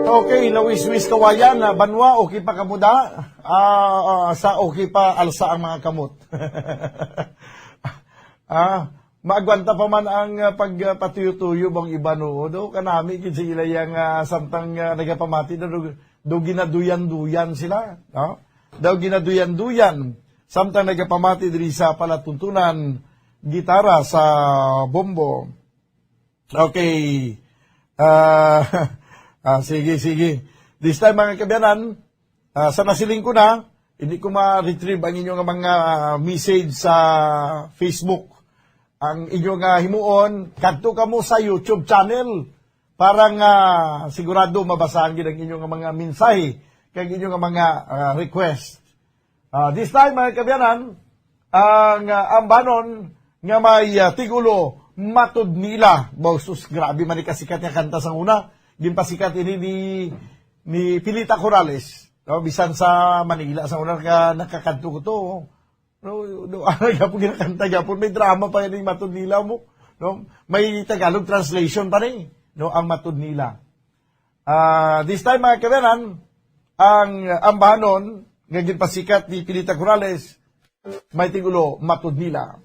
Okay, lawiswis kawayan, banwa, okay pa kamuda, sa okay pa alsa ang mga kamot. Maagwanta pa man ang pagpatuyo-tuyo bang iba no, do kanami kin sila yang samtang nagapamati do ginaduyan-duyan sila, no? Daw ginaduyan-duyan samtang nagapamati diri sa palatuntunan gitara sa bombo. Okay. Sige. This time mga kabiyanan, sa nasiling ko na, hindi ko ma-retrieve ang inyong mga message sa Facebook. Ang inyong himuon, kadto ka mo sa YouTube channel. Parang sigurado mabasahan gid ang inyong mga mensahe, kag inyong mga request. This time mga kabiyanan, ang ambanon nga may tigulo, matud nila. Bausus, grabe man kasikat nga kanta sa una. Ginpasikat ini ni Pilita Corrales, no, bisan sa Manila sa una nakakanto ko to. No, gapon ginakanta gapon may drama pa yung matud nila mo, no? May Tagalog translation pa rin, no, ang matud nila. This time mga kabayan, ang ambanon nga ginpasikat ni Pilita Corrales, may tigulo matud nila.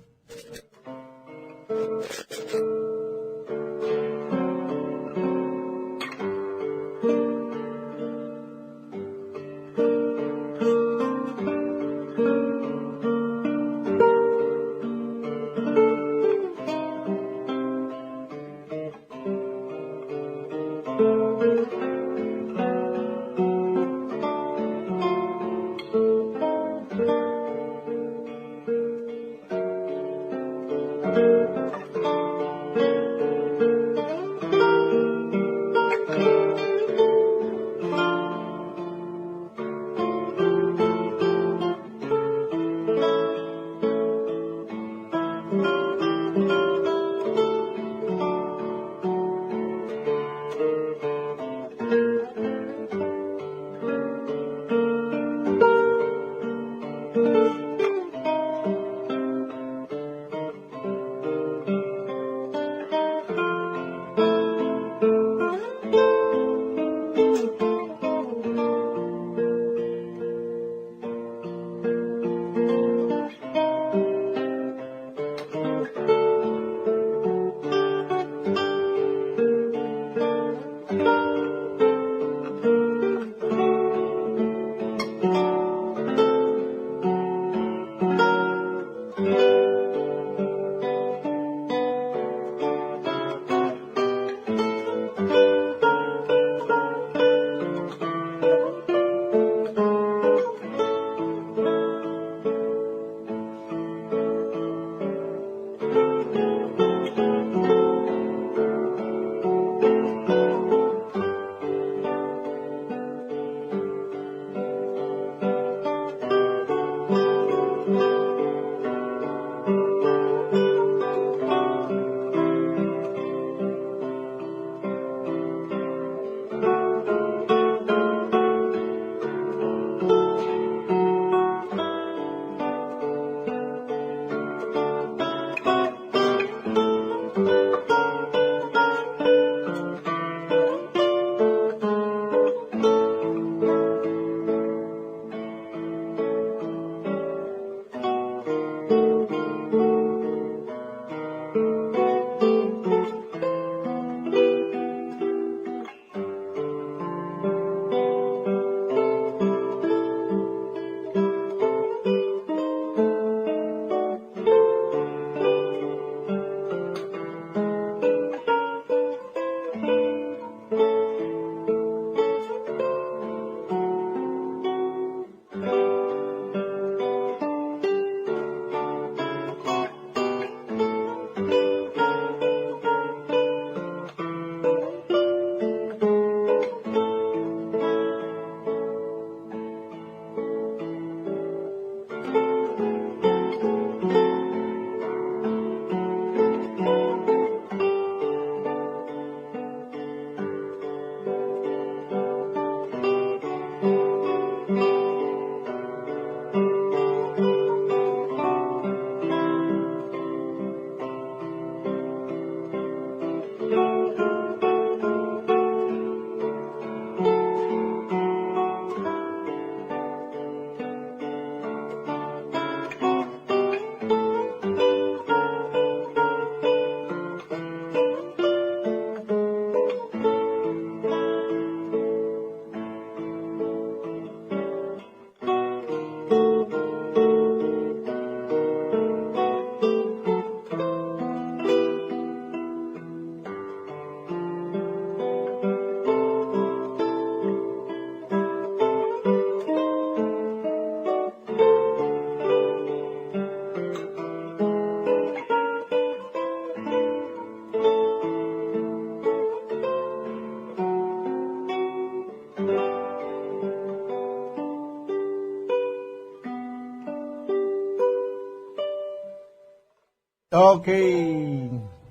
Okay.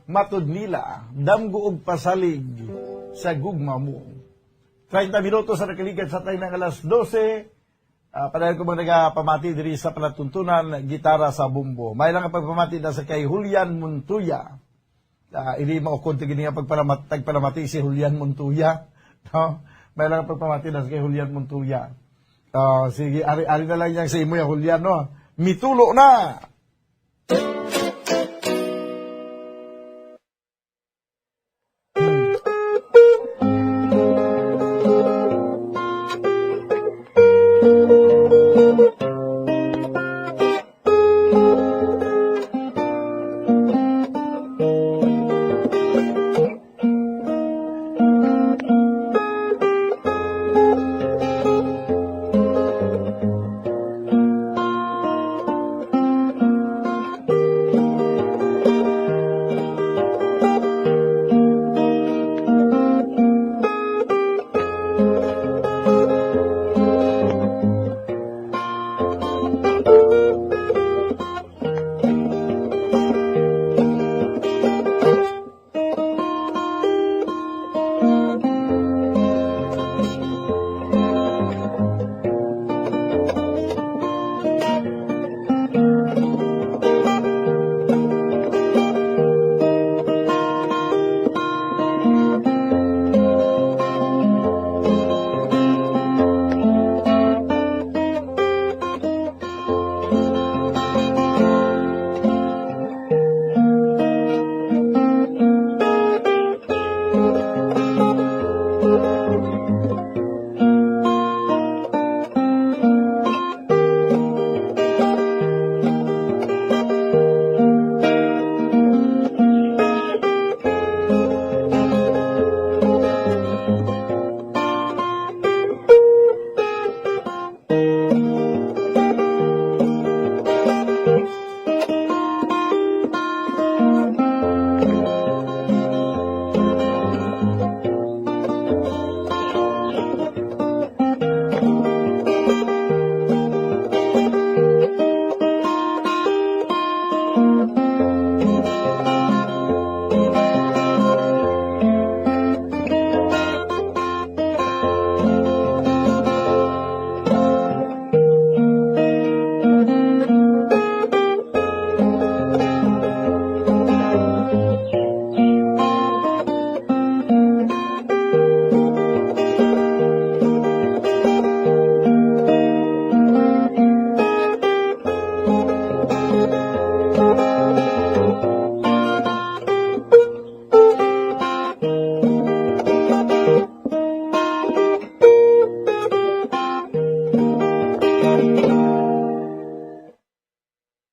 Matud nila, damgo og pasalig sa gugma mo. 30 minutos sa nakaligan sa tayo ng alas 12. Padayon ko mga nagapamati diri sa palatuntunan, gitara sa bumbo. May lang ang pagpamati na sa kay Julian Montuya. Ili maukod tigini nga pagpalamati si Julian Montuya. No? May lang ang pagpamati na sa kay Julian Montuya. Sige, ari na lang yan sa imo ya Julian, no? Mitulo na!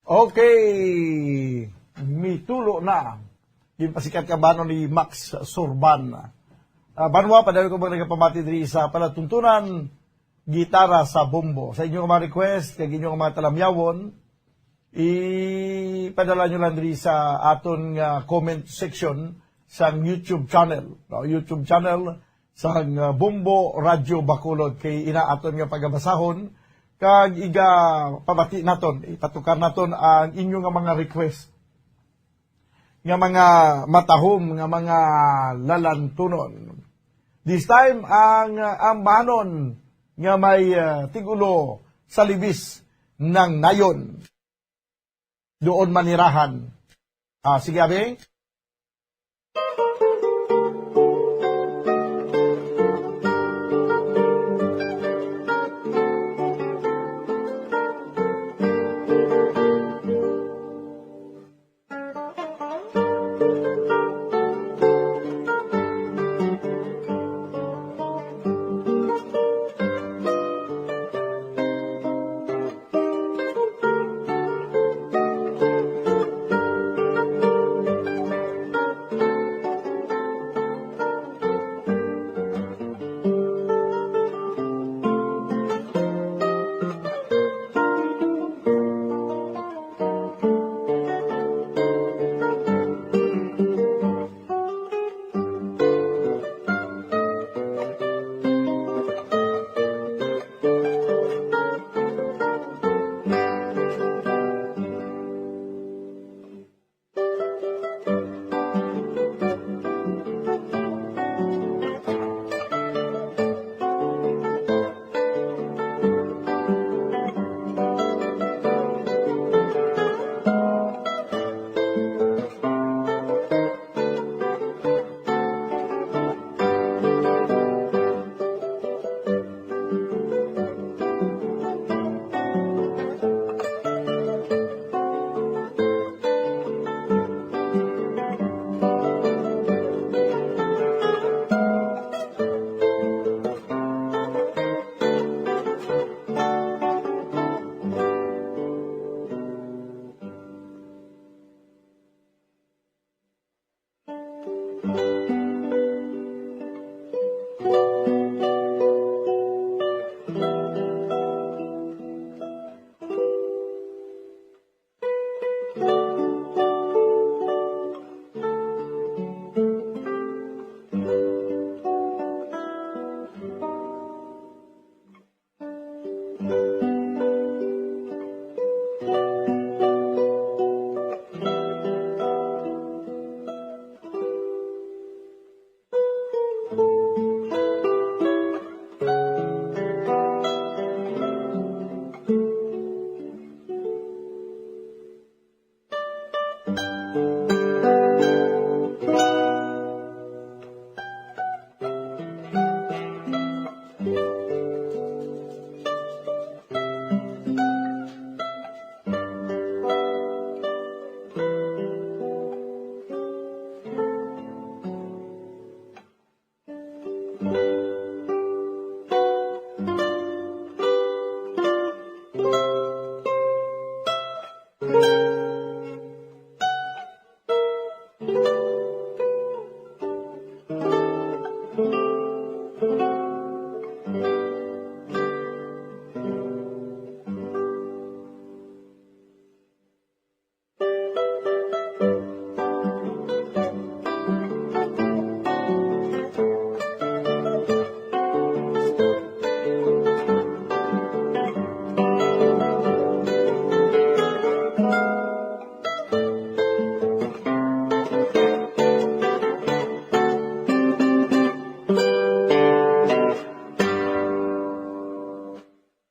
Okay, mitulo na. Yung pasikat ka bano ni Max Sorban. Banwa, padayon ko ba nagpamati diri sa palatuntunan, gitara sa bumbo. Sa inyong mga request, kag inyong mga talamyawon, ipadala nyo lang diri sa aton comment section sa YouTube channel. No? YouTube channel sa Bumbo Radio Bacolod. Kay inaaton nga pagabasahon, kag iga pabati naton, ipatukar naton ang inyong mga request nga mga matahom, nga mga lalantunon. This time, ang banon nga may tigulo sa libis ng nayon. Doon manirahan. Sige, Abing.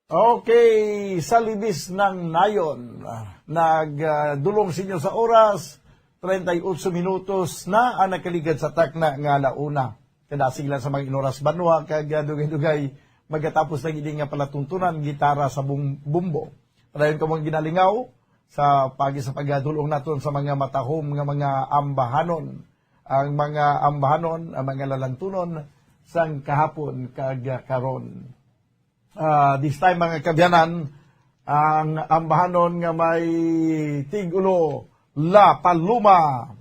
Okay, sa libis ng nayon, nagdulong sa inyo sa oras, 38 minutos na ang nakaligad sa takna nga launa. Kadasig lang sa mga inoras banwa, kag dugay-dugay magatapos ng hindi nga palatuntunan, gitara sa bumbo. Padayon ka mong ginalingaw sa pagdulong naton sa mga matahom nga mga ambahanon. Ang mga ambahanon, ang mga lalantunon, sang kahapon kag karon. This time mga kabyanan, ang ambahanon nga may tigulo La Paloma.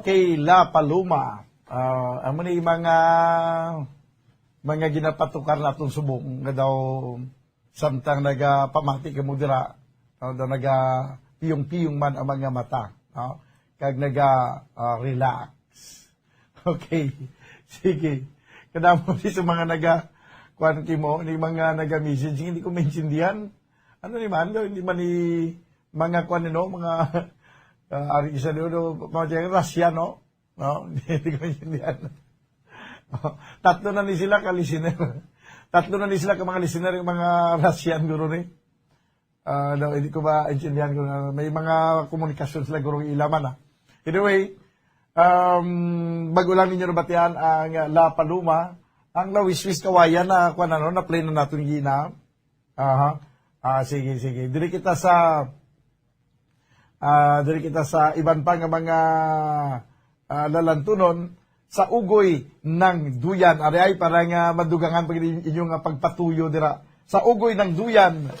Okay, La Paloma. Amo ni mga ginapatukar natong subong nga daw samtang nagapamati ka mo dira, daw naga piyong-piyong man ang mga mata. Kag relax. Okay. Sige. Kadamo di sa mga kuan mo, ni mga naga-message, hindi ko maintindihan. Ano ni man, hindi man ni mga kuan mga ari isa mga rasya, no? Hindi ko maintindihan. Tatlo na ni sila ka listener. Tatlo na ni sila ka mga listener, yung mga Russian guro ni. Hindi ko ba intindihan ko may mga komunikasyon sila guro ilaman. Anyway, bago lang ninyo nabatian ang La Paloma, ang lawiswis kawayan na na play na natin gina. Sige. Diri kita sa iban pa nga mga lalantunon sa ugoy ng duyan. Ari ay parang madugangan pag inyong pagpatuyo dira. Sa ugoy ng duyan.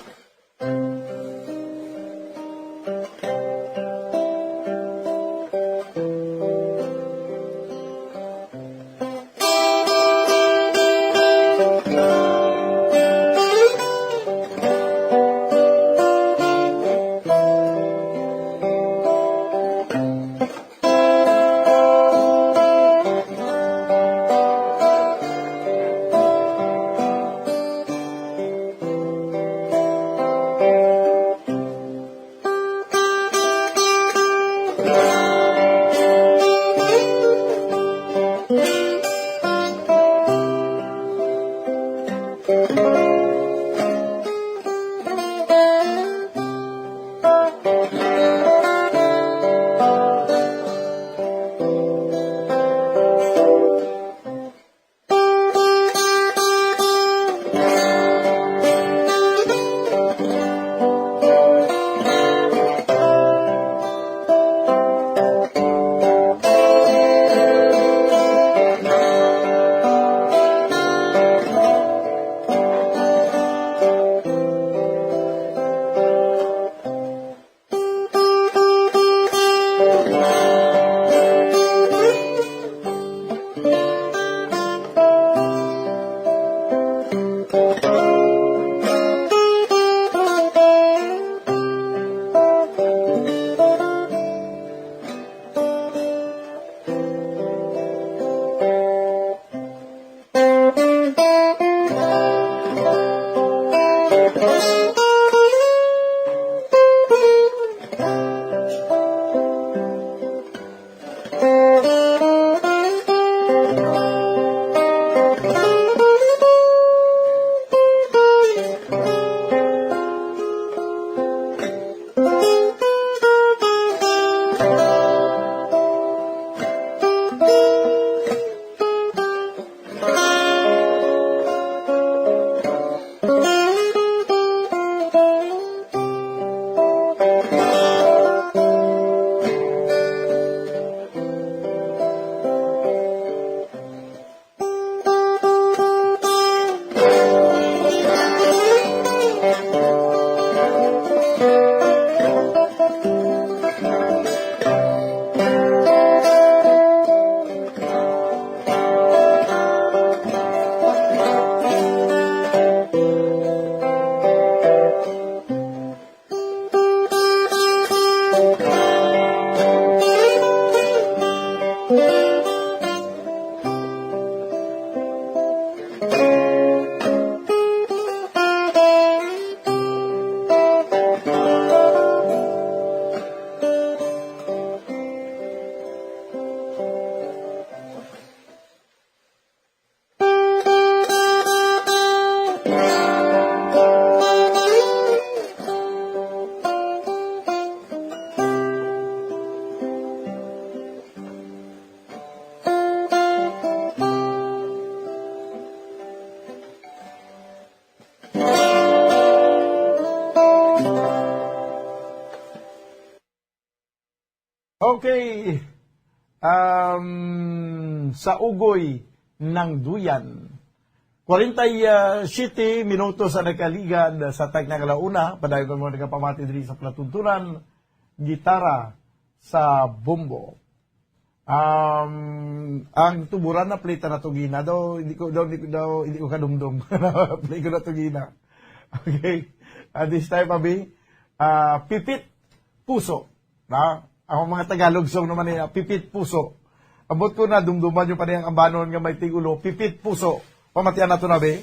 Okay. Sa ugoy ng duyan. 47 minutos sa nakaligad sa tag ng alauna. Padayon ko mo nagapamati diri sa platuntunan. Gitara sa bombo. Ang tuburan na plita na tugina daw hindi ko kadumdum. Play ko na tugina. Okay. This time abi pipit puso. Na ang mga Tagalog song naman niya pipit puso. Abot ko na dumduman yung paniyang ambanon nga may tigulo pipit puso. Pamatian nato na be.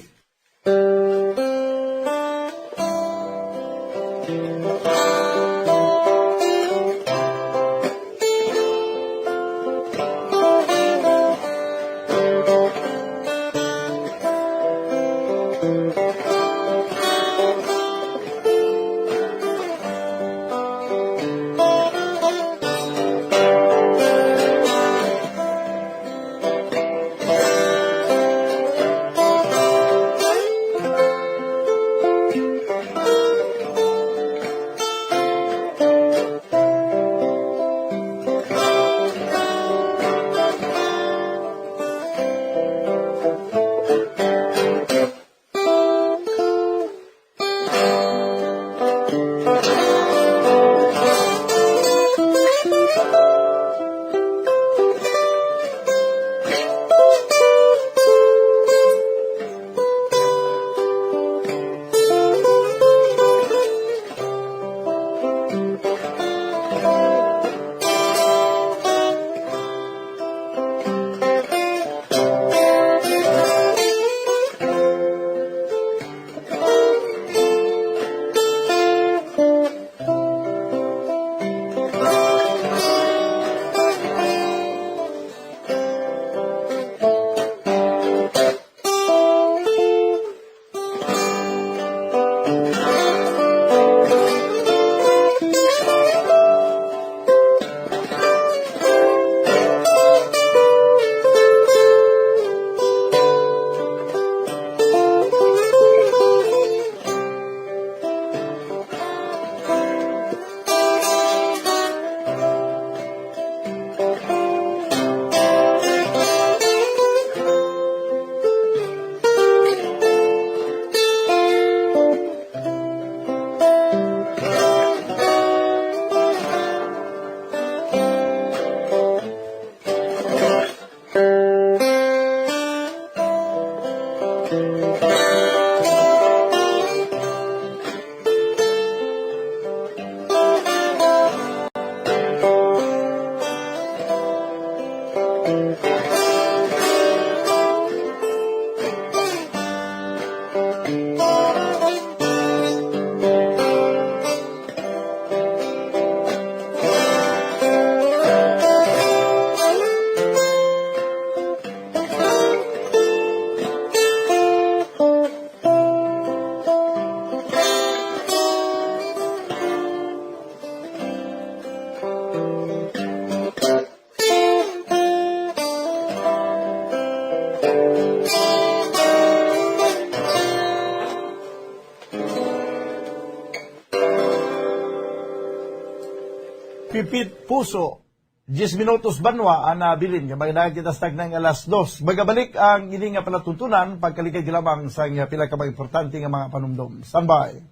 Pipit puso. 10 minutos banwa ang nabilin. Kapag kita stag ng alas 2. Magabalik ang ini nga palatuntunan pagkalikay lamang sa pila ka mga importante nga mga panumdom. Standby.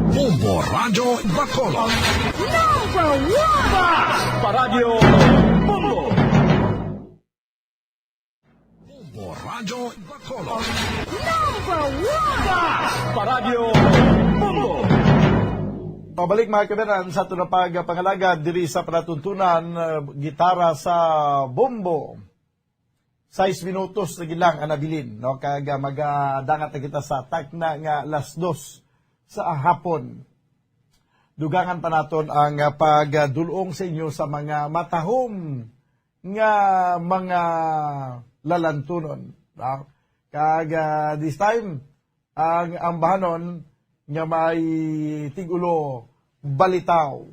Bombo Radio Bacolod. Number 1! Paradyo Bombo. Bombo Radio Bacolod. Number 1! Paradyo Bombo. Pabalik mga kaberan sa ito na pangalaga diri sa palatuntunan gitara sa bombo. 6 minutos na gilang ang nabilin. No? Kaya magadangat na kita sa takna nga alas 2 sa hapon. Dugangan pa naton ang pagdulong sa inyo sa mga matahom nga mga lalantunon. No? Kaya this time, ang ambahanon nga may tigulo balitaw.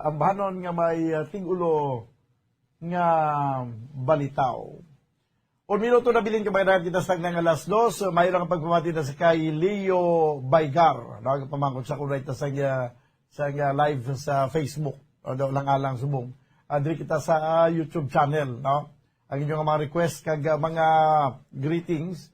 Ambanon nga may tigulo nga balitaw. Un minuto na bilin kabayan kita sa nga alas 2, may lang pagpamati na sa kay Leo Baygar. Nagpamangkot sa kunay sa live sa Facebook. O lang alang subong. Diri kita sa YouTube channel, no? Ang inyong mga request kag mga greetings,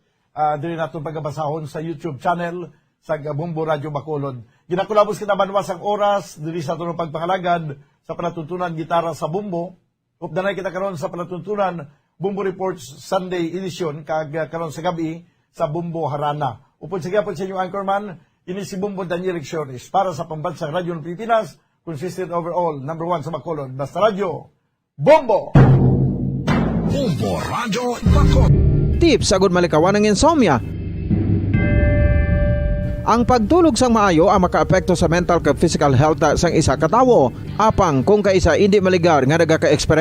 diri nato pagabasahon sa YouTube channel sa Bumbo Radio Bacolod. Ginakulabos kita banwas ang oras diri sa tunong pagpangalagad sa panatuntunan gitara sa Bumbo. Updanay kita karon sa panatuntunan Bumbo Reports Sunday edition kag karon sa gabi sa Bumbo Harana. Upod sa gyapon sa inyong anchorman, ini si Bumbo Daniel Ricciones para sa Pambansang Radyo ng Pilipinas, consistent overall, number 1 sa Bacolod. Basta Radio, Bumbo! Bumbo Radio Bacolod. Tips agud malikawan ng insomnia. Ang pagtulog sang maayo ang makaapekto sa mental kag physical health sang isa ka tawo. Apang kung kaisa hindi maligar nga nagaka-experience